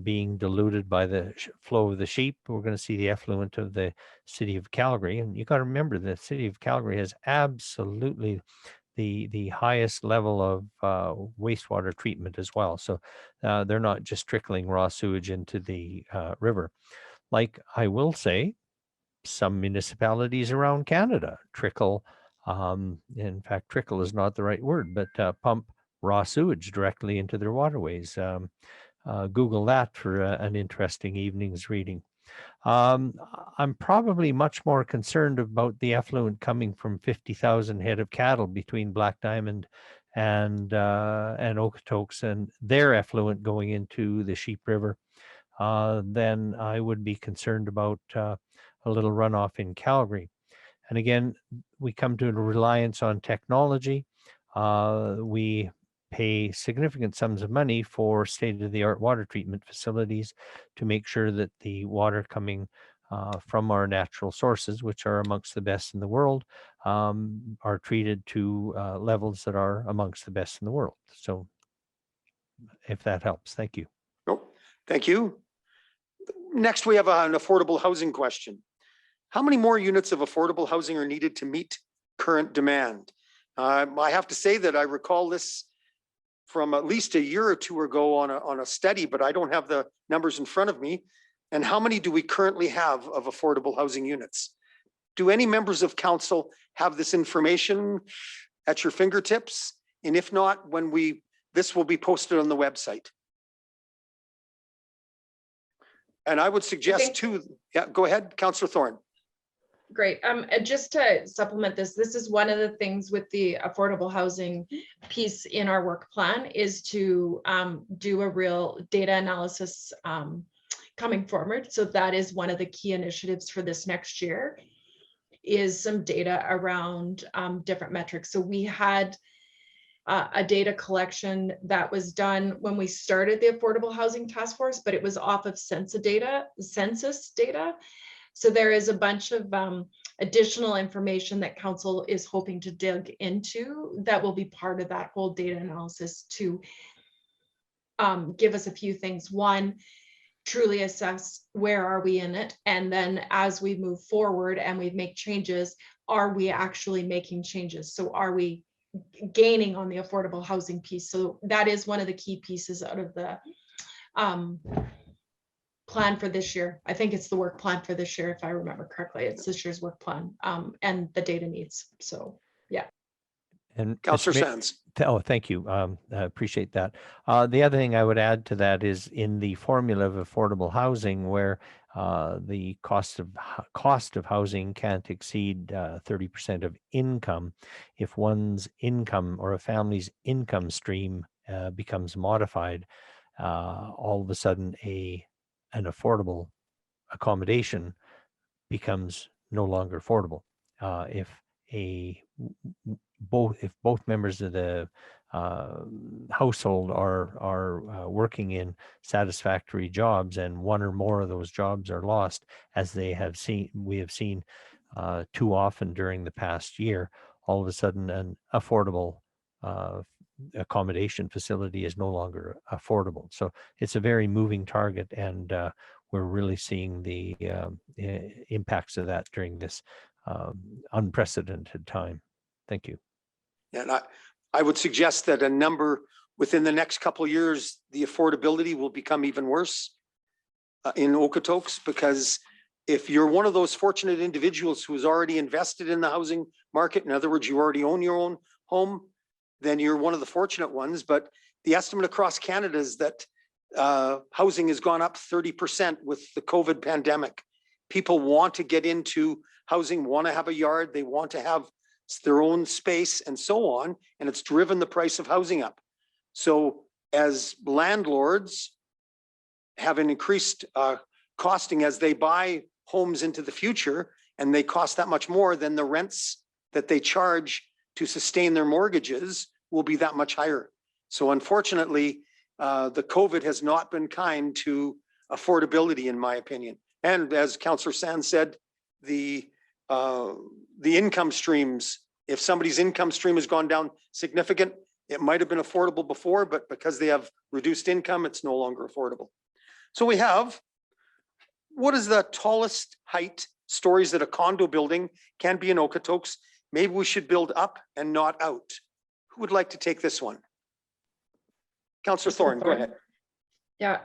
being diluted by the flow of the Sheep. We're going to see the effluent of the city of Calgary. And you got to remember the city of Calgary has absolutely the highest level of wastewater treatment as well. So they're not just trickling raw sewage into the river. Like I will say, some municipalities around Canada trickle, in fact, trickle is not the right word, but pump raw sewage directly into their waterways. Google that for an interesting evening's reading. I'm probably much more concerned about the effluent coming from 50,000 head of cattle between Black Diamond and Okotoks and their effluent going into the Sheep River than I would be concerned about a little runoff in Calgary. And again, we come to a reliance on technology. We pay significant sums of money for state-of-the-art water treatment facilities to make sure that the water coming from our natural sources, which are amongst the best in the world, are treated to levels that are amongst the best in the world. So if that helps, thank you. Oh, thank you. Next, we have an affordable housing question. How many more units of affordable housing are needed to meet current demand. I have to say that I recall this from at least a year or two ago on a study, but I don't have the numbers in front of me. And how many do we currently have of affordable housing units? Do any members of council have this information at your fingertips? And if not, this will be posted on the website. And I would suggest too, yeah, go ahead, Councillor Thorne. Great. Just to supplement this, this is one of the things with the affordable housing piece in our work plan is to do a real data analysis coming forward. So that is one of the key initiatives for this next year, is some data around different metrics. So we had a data collection that was done when we started the Affordable Housing Task Force, but it was off of census data. So there is a bunch of additional information that council is hoping to dig into that will be part of that whole data analysis to give us a few things. One, truly assess where are we in it, and then as we move forward and we make changes, are we actually making changes? So are we gaining on the affordable housing piece? So that is one of the key pieces out of the plan for this year. I think it's the work plan for this year, if I remember correctly. It's this year's work plan and the data needs. So yeah. And Councillor Sands. Oh, thank you. I appreciate that. The other thing I would add to that is in the formula of affordable housing, where the cost of housing can't exceed 30% of income. If one's income or a family's income stream becomes modified, all of a sudden an affordable accommodation becomes no longer affordable. If both members of the household are working in satisfactory jobs, and one or more of those jobs are lost, as we have seen too often during the past year, all of a sudden an affordable accommodation facility is no longer affordable. So it's a very moving target, and we're really seeing the impacts of that during this unprecedented time. Thank you. And I would suggest that within the next couple of years, the affordability will become even worse in Okotoks, because if you're one of those fortunate individuals who has already invested in the housing market, in other words, you already own your own home, then you're one of the fortunate ones. But the estimate across Canada is that housing has gone up 30% with the COVID pandemic. People want to get into housing, want to have a yard, they want to have their own space and so on, and it's driven the price of housing up. So as landlords have an increased costing as they buy homes into the future, and they cost that much more, then the rents that they charge to sustain their mortgages will be that much higher. So unfortunately, the COVID has not been kind to affordability, in my opinion. And as Councillor Sands said, the income streams, if somebody's income stream has gone down significant, it might have been affordable before, but because they have reduced income, it's no longer affordable. So we have, what is the tallest height stories that a condo building can be in Okotoks? Maybe we should build up and not out. Who would like to take this one? Councillor Thorne, go ahead. Yeah,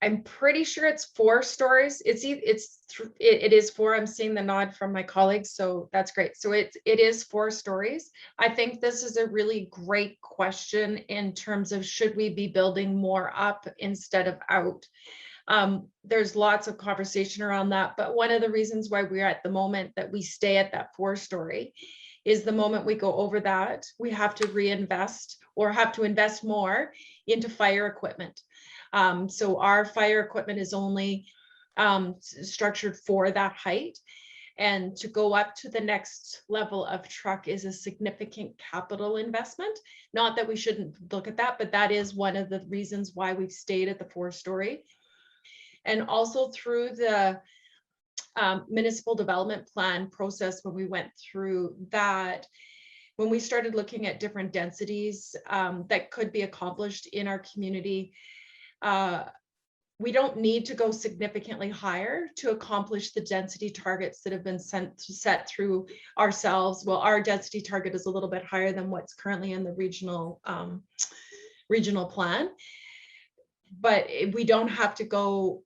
I'm pretty sure it's 4 stories. It is 4. I'm seeing the nod from my colleagues, so that's great. So it is 4 stories. I think this is a really great question in terms of, should we be building more up instead of out? There's lots of conversation around that, but one of the reasons why we're at the moment that we stay at that 4-story is the moment we go over that, we have to reinvest or have to invest more into fire equipment. So our fire equipment is only structured for that height. And to go up to the next level of truck is a significant capital investment. Not that we shouldn't look at that, but that is one of the reasons why we've stayed at the 4-story. And also through the municipal development plan process, when we went through that, when we started looking at different densities that could be accomplished in our community, we don't need to go significantly higher to accomplish the density targets that have been set through ourselves. Well, our density target is a little bit higher than what's currently in the regional plan, but we don't have to go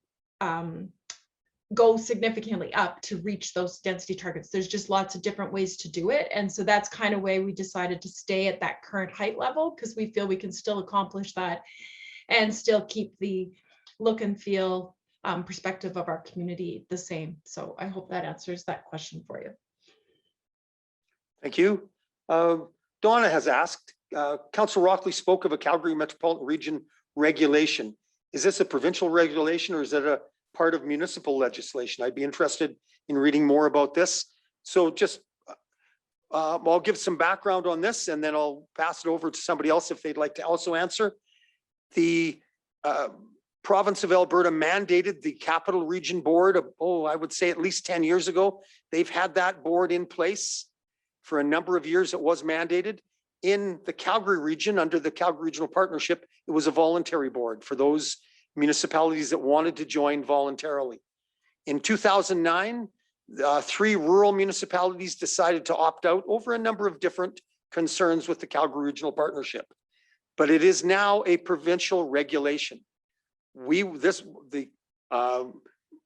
significantly up to reach those density targets. There's just lots of different ways to do it. And so that's kind of way we decided to stay at that current height level, because we feel we can still accomplish that and still keep the look and feel perspective of our community the same. So I hope that answers that question for you. Thank you. Donna has asked, Councillor Rockley spoke of a Calgary Metropolitan Region regulation. Is this a provincial regulation or is it a part of municipal legislation? I'd be interested in reading more about this. So just, I'll give some background on this and then I'll pass it over to somebody else if they'd like to also answer. The province of Alberta mandated the Capital Region Board, I would say at least 10 years ago. They've had that board in place for a number of years. It was mandated. In the Calgary region, under the Calgary Regional Partnership, it was a voluntary board for those municipalities that wanted to join voluntarily. In 2009, 3 rural municipalities decided to opt out over a number of different concerns with the Calgary Regional Partnership. But it is now a provincial regulation. The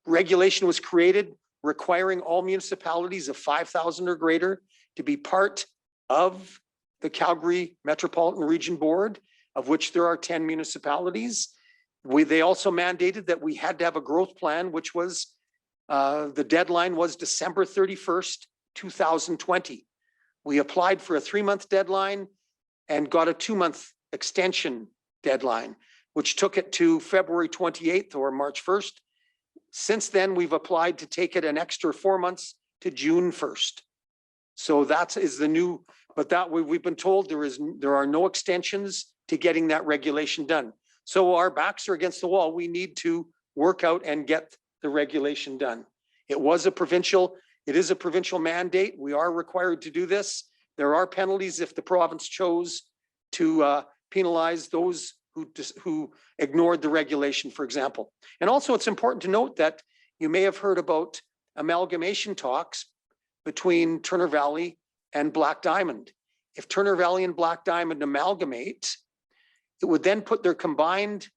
regulation was created requiring all municipalities of 5,000 or greater to be part of the Calgary Metropolitan Region Board, of which there are 10 municipalities. They also mandated that we had to have a growth plan, which was, the deadline was December 31st, 2020. We applied for a 3-month deadline and got a 2-month extension deadline, which took it to February 28th or March 1st. Since then, we've applied to take it an extra 4 months to June 1st. So that is the new, but that we've been told there are no extensions to getting that regulation done. So our backs are against the wall. We need to work out and get the regulation done. It is a provincial mandate. We are required to do this. There are penalties if the province chose to penalize those who ignored the regulation, for example. And also it's important to note that you may have heard about amalgamation talks between Turner Valley and Black Diamond. If Turner Valley and Black Diamond amalgamate, it would then put their combined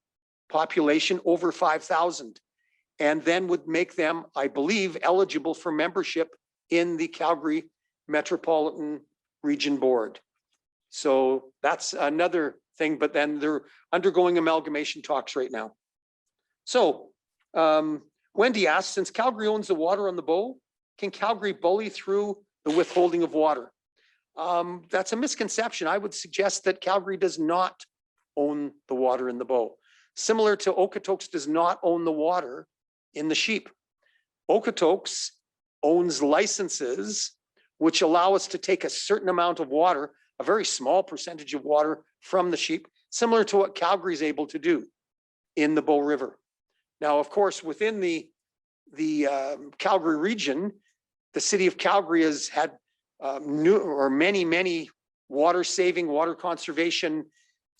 population over 5,000 and then would make them, I believe, eligible for membership in the Calgary Metropolitan Region Board. So that's another thing, but then they're undergoing amalgamation talks right now. So Wendy asked, since Calgary owns the water on the Bow, can Calgary bully through the withholding of water? That's a misconception. I would suggest that Calgary does not own the water in the Bow. Similar to Okotoks does not own the water in the Sheep. Okotoks owns licenses which allow us to take a certain amount of water, a very small percentage of water from the Sheep, similar to what Calgary is able to do in the Bow River. Now, of course, within the Calgary region, the city of Calgary has had many water saving, water conservation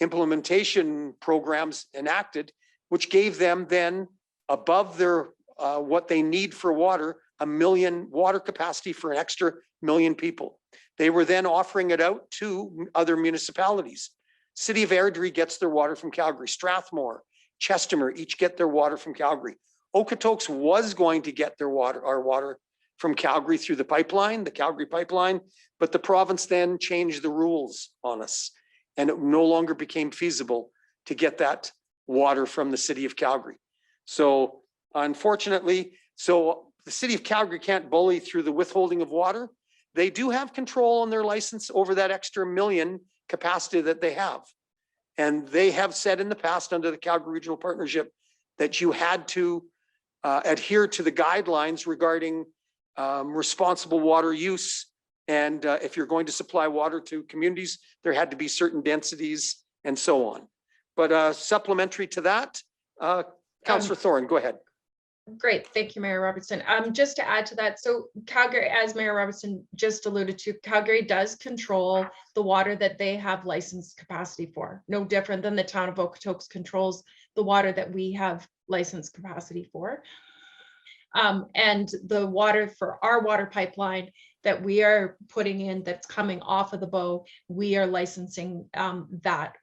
implementation programs enacted, which gave them then above their what they need for water, 1 million water capacity for an extra 1 million people. They were then offering it out to other municipalities. City of Airdrie gets their water from Calgary. Strathmore, Chestermere each get their water from Calgary. Okotoks was going to get their water, our water, from Calgary through the pipeline, the Calgary pipeline, but the province then changed the rules on us and it no longer became feasible to get that water from the city of Calgary. So unfortunately, so the city of Calgary can't bully through the withholding of water. They do have control on their license over that extra 1 million capacity that they have. And they have said in the past under the Calgary Regional Partnership that you had to adhere to the guidelines regarding responsible water use. And if you're going to supply water to communities, there had to be certain densities and so on. But supplementary to that, Councillor Thorne, go ahead. Great, thank you, Mayor Robertson. Just to add to that, so Calgary, as Mayor Robertson just alluded to, Calgary does control the water that they have licensed capacity for. No different than the town of Okotoks controls the water that we have licensed capacity for. And the water for our water pipeline that we are putting in, that's coming off of the Bow, we are licensing that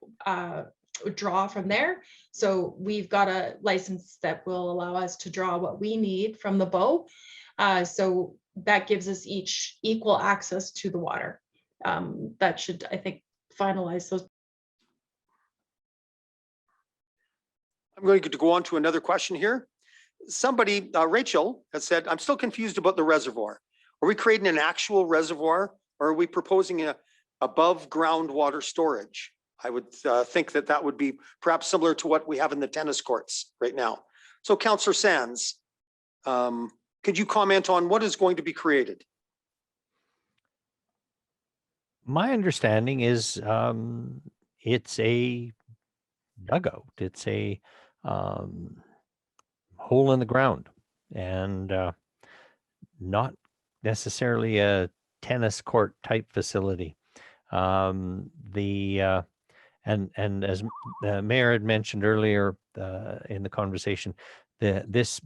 draw from there. So we've got a license that will allow us to draw what we need from the Bow. So that gives us each equal access to the water. That should, I think, finalize those. I'm going to go on to another question here. Somebody, Rachel, has said, I'm still confused about the reservoir. Are we creating an actual reservoir, or are we proposing a above ground water storage? I would think that that would be perhaps similar to what we have in the tennis courts right now. So Councillor Sands, could you comment on what is going to be created? My understanding is it's a dugout. It's a hole in the ground, and not necessarily a tennis court type facility. And as the mayor had mentioned earlier in the conversation, this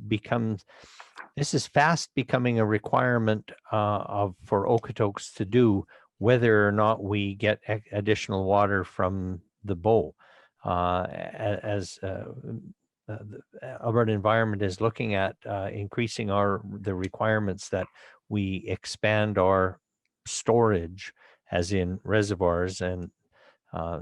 is fast becoming a requirement for Okotoks to do, whether or not we get additional water from the Bow. As the Alberta Environment is looking at increasing the requirements that we expand our storage, as in reservoirs, and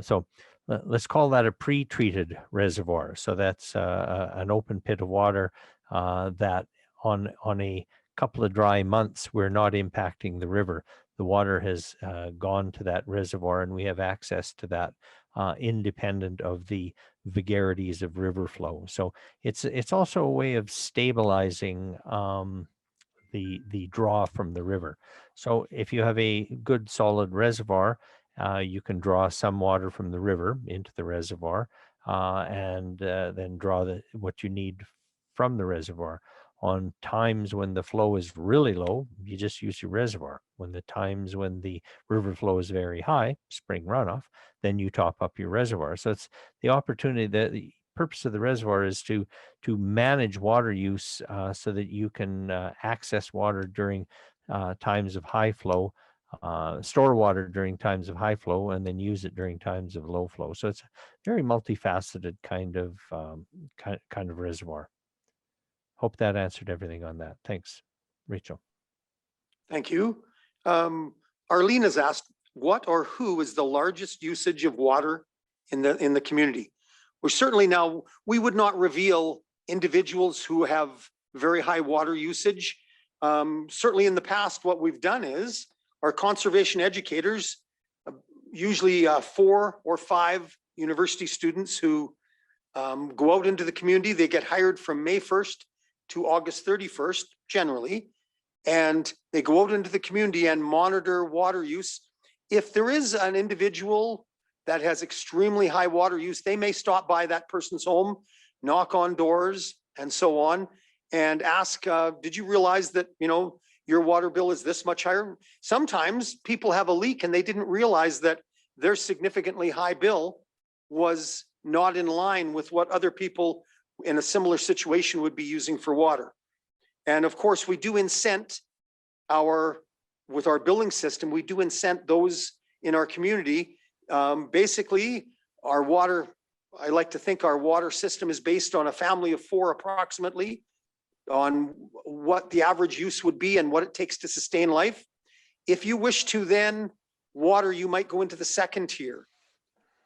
so let's call that a pre-treated reservoir. So that's an open pit of water that on a couple of dry months, we're not impacting the river. The water has gone to that reservoir, and we have access to that independent of the vagaries of river flow. So it's also a way of stabilizing the draw from the river. So if you have a good solid reservoir, you can draw some water from the river into the reservoir and then draw what you need from the reservoir. On times when the flow is really low, you just use your reservoir. When the times when the river flow is very high, spring runoff, then you top up your reservoir. So it's the opportunity, the purpose of the reservoir is to manage water use so that you can access water during times of high flow, store water during times of high flow, and then use it during times of low flow. So it's a very multifaceted kind of reservoir. Hope that answered everything on that. Thanks, Rachel. Thank you. Arlene has asked, what or who is the largest usage of water in the community? We're certainly now, we would not reveal individuals who have very high water usage. Certainly in the past, what we've done is our conservation educators, usually 4 or 5 university students who go out into the community. They get hired from May 1st to August 31st, generally, and they go out into the community and monitor water use. If there is an individual that has extremely high water use, they may stop by that person's home, knock on doors and so on, and ask, did you realize that, your water bill is this much higher? Sometimes people have a leak and they didn't realize that their significantly high bill was not in line with what other people in a similar situation would be using for water. And of course, we do incent with our billing system, we do incent those in our community. Basically, our water, I like to think our water system is based on a family of 4 approximately, on what the average use would be and what it takes to sustain life. If you wish to then water, you might go into the second tier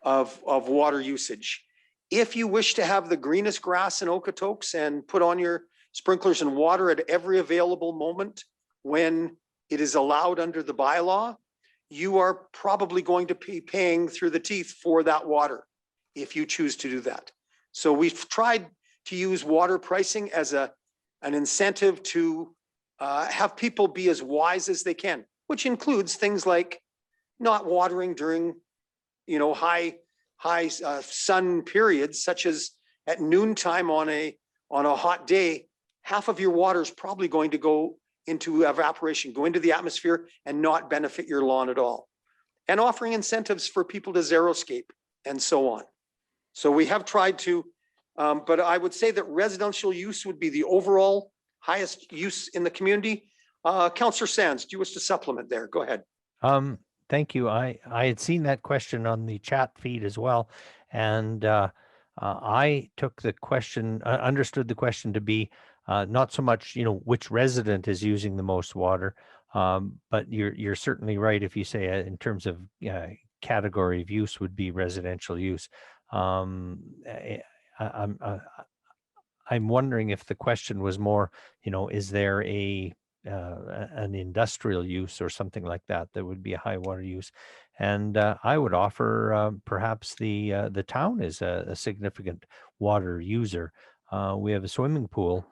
of water usage. If you wish to have the greenest grass in Okotoks and put on your sprinklers and water at every available moment when it is allowed under the bylaw, you are probably going to be paying through the teeth for that water if you choose to do that. So we've tried to use water pricing as an incentive to have people be as wise as they can, which includes things like not watering during, high sun periods, such as at noontime on a hot day. half of your water is probably going to go into evaporation, go into the atmosphere and not benefit your lawn at all. And offering incentives for people to xeriscape and so on. So we have tried to, but I would say that residential use would be the overall highest use in the community. Councillor Sands, do you wish to supplement there? Go ahead. Thank you. I had seen that question on the chat feed as well. And I took the question, understood the question to be not so much, which resident is using the most water, but you're certainly right if you say in terms of category of use would be residential use. I'm wondering if the question was more, is there an industrial use or something like that would be a high water use, and I would offer perhaps the town is a significant water user. We have a swimming pool.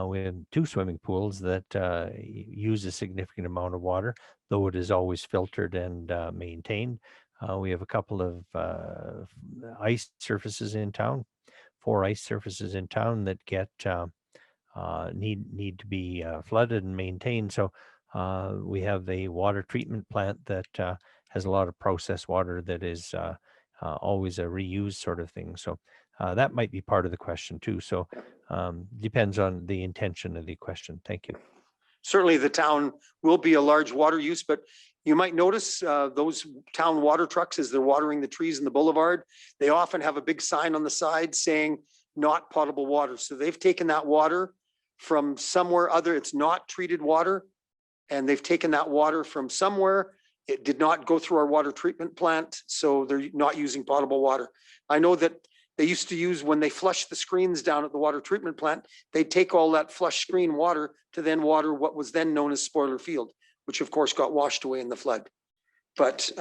We have 2 swimming pools that use a significant amount of water, though it is always filtered and maintained. We have a couple of ice surfaces in town, 4 ice surfaces in town that get need to be flooded and maintained. So we have a water treatment plant that has a lot of processed water that is always a reused sort of thing. So that might be part of the question too. So depends on the intention of the question. Thank you. Certainly the town will be a large water use, but you might notice those town water trucks as they're watering the trees in the boulevard, they often have a big sign on the side saying not potable water. So they've taken that water from somewhere other, it's not treated water, and they've taken that water from somewhere. It did not go through our water treatment plant, so they're not using potable water. I know that they used to use, when they flushed the screens down at the water treatment plant, they'd take all that flush screen water to then water what was then known as Spoiler Field, which of course got washed away in the flood. But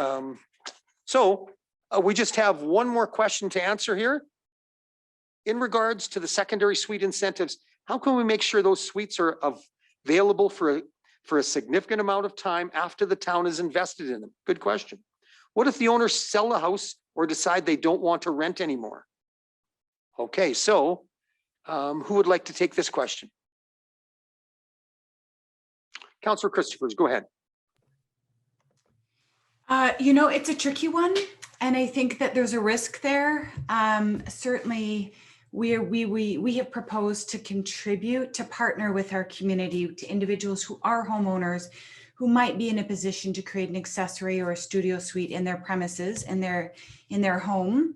we just have one more question to answer here. In regards to the secondary suite incentives, how can we make sure those suites are available for a significant amount of time after the town is invested in them? Good question. What if the owners sell the house or decide they don't want to rent anymore? Okay, so who would like to take this question? Councillor Christophers, go ahead. It's a tricky one, and I think that there's a risk there. Certainly, we have proposed to contribute, to partner with our community, to individuals who are homeowners who might be in a position to create an accessory or a studio suite in their premises, in their home,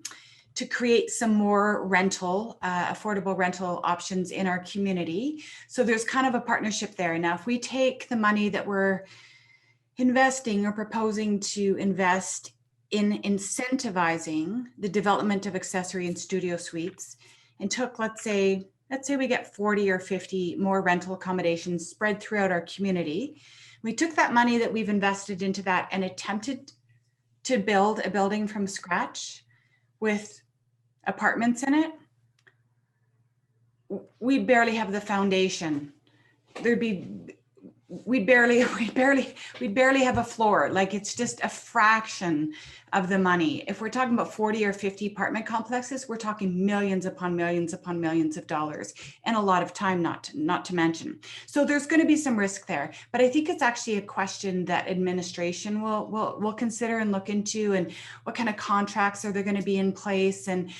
to create some more rental, affordable rental options in our community. So there's kind of a partnership there. Now, if we take the money that we're investing or proposing to invest in incentivizing the development of accessory and studio suites, and took, let's say we get 40 or 50 more rental accommodations spread throughout our community. We took that money that we've invested into that and attempted to build a building from scratch with apartments in it. We'd barely have the foundation. We'd barely have a floor. Like, it's just a fraction of the money. If we're talking about 40 or 50 apartment complexes, we're talking millions upon millions upon millions of dollars, and a lot of time, not to mention. So there's going to be some risk there, but I think it's actually a question that administration will consider and look into, and what kind of contracts are there going to be in place, and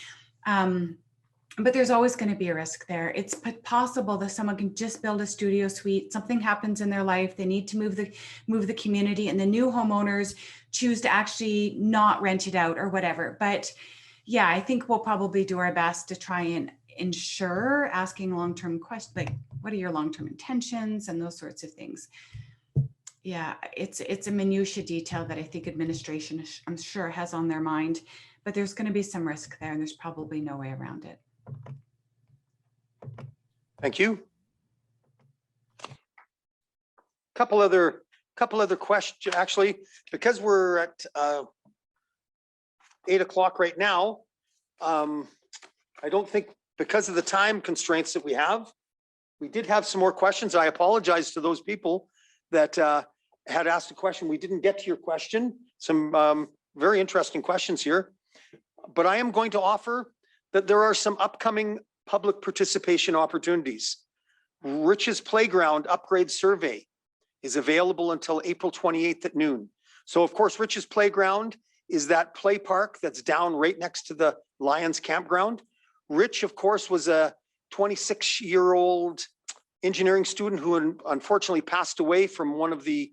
but there's always going to be a risk there. It's possible that someone can just build a studio suite, something happens in their life, they need to move the community, and the new homeowners choose to actually not rent it out or whatever. But yeah, I think we'll probably do our best to try and ensure, asking long-term questions, like what are your long-term intentions and those sorts of things. Yeah, it's a minutia detail that I think administration, I'm sure, has on their mind, but there's going to be some risk there, and there's probably no way around it. Thank you. Couple other questions, actually, because we're at 8 o'clock right now. I don't think, because of the time constraints that we have, we did have some more questions. I apologize to those people that had asked a question. We didn't get to your question. Some very interesting questions here, but I am going to offer that there are some upcoming public participation opportunities. Rich's Playground Upgrade Survey is available until April 28th at noon. So of course, Rich's Playground is that play park that's down right next to the Lions Campground. Rich, of course, was a 26-year-old engineering student who unfortunately passed away from one of the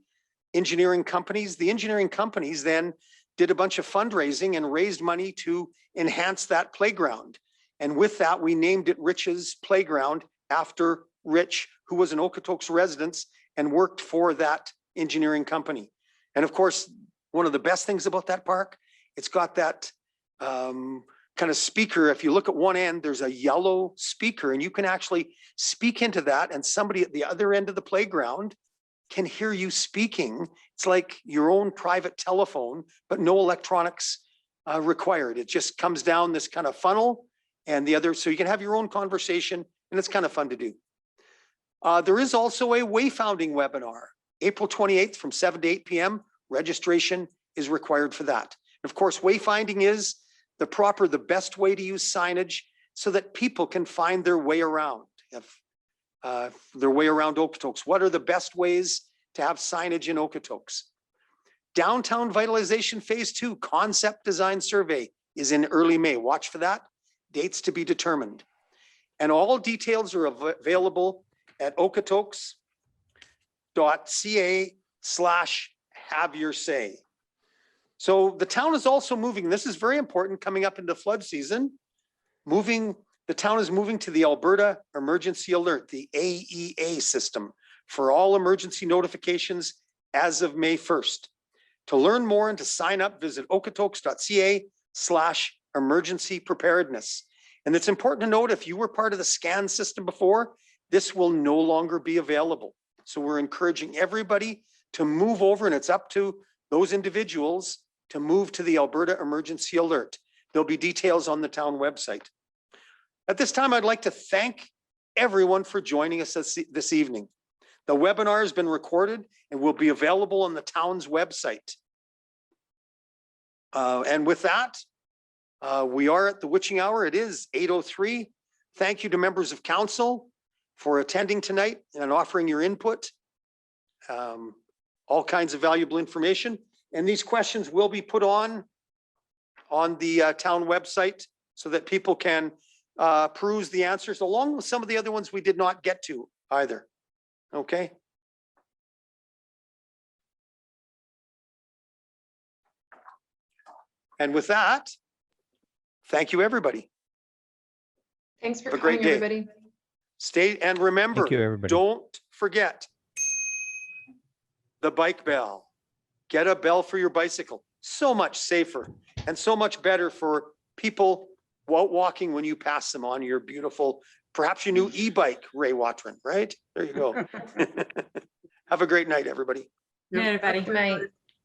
engineering companies. The engineering companies then did a bunch of fundraising and raised money to enhance that playground. And with that, we named it Rich's Playground after Rich, who was an Okotoks resident and worked for that engineering company. And of course, one of the best things about that park, it's got that kind of speaker. If you look at one end, there's a yellow speaker and you can actually speak into that and somebody at the other end of the playground can hear you speaking. It's like your own private telephone, but no electronics required. It just comes down this kind of funnel and the other, so you can have your own conversation and it's kind of fun to do. There is also a wayfinding webinar, April 28th from 7 to 8 p.m. Registration is required for that. And of course, wayfinding is the best way to use signage so that people can find their way around. Their way around Okotoks. What are the best ways to have signage in Okotoks? Downtown Vitalization Phase 2 Concept Design Survey is in early May. Watch for that. Dates to be determined. And all details are available at okotoks.ca/have-your-say. So the town is also moving. This is very important coming up into flood season. The town is moving to the Alberta Emergency Alert, the AEA system, for all emergency notifications as of May 1st. To learn more and to sign up, visit okotoks.ca/emergency preparedness. And it's important to note, if you were part of the SCAN system before, this will no longer be available. So we're encouraging everybody to move over, and it's up to those individuals to move to the Alberta Emergency Alert. There'll be details on the town website. At this time, I'd like to thank everyone for joining us this evening. The webinar has been recorded and will be available on the town's website. And with that, we are at the witching hour. It is 8:03. Thank you to members of council for attending tonight and offering your input. All kinds of valuable information. And these questions will be put on the town website so that people can peruse the answers, along with some of the other ones we did not get to either. Okay. And with that, thank you, everybody. Thanks for Have a great coming, day. everybody. Stay and remember, Thank you, everybody. don't forget the bike bell. Get a bell for your bicycle. So much safer and so much better for people walking when you pass them on your beautiful, perhaps your new e-bike, Ray Watrin, right? There you go. Have a great night, everybody. Good night, everybody. Good night.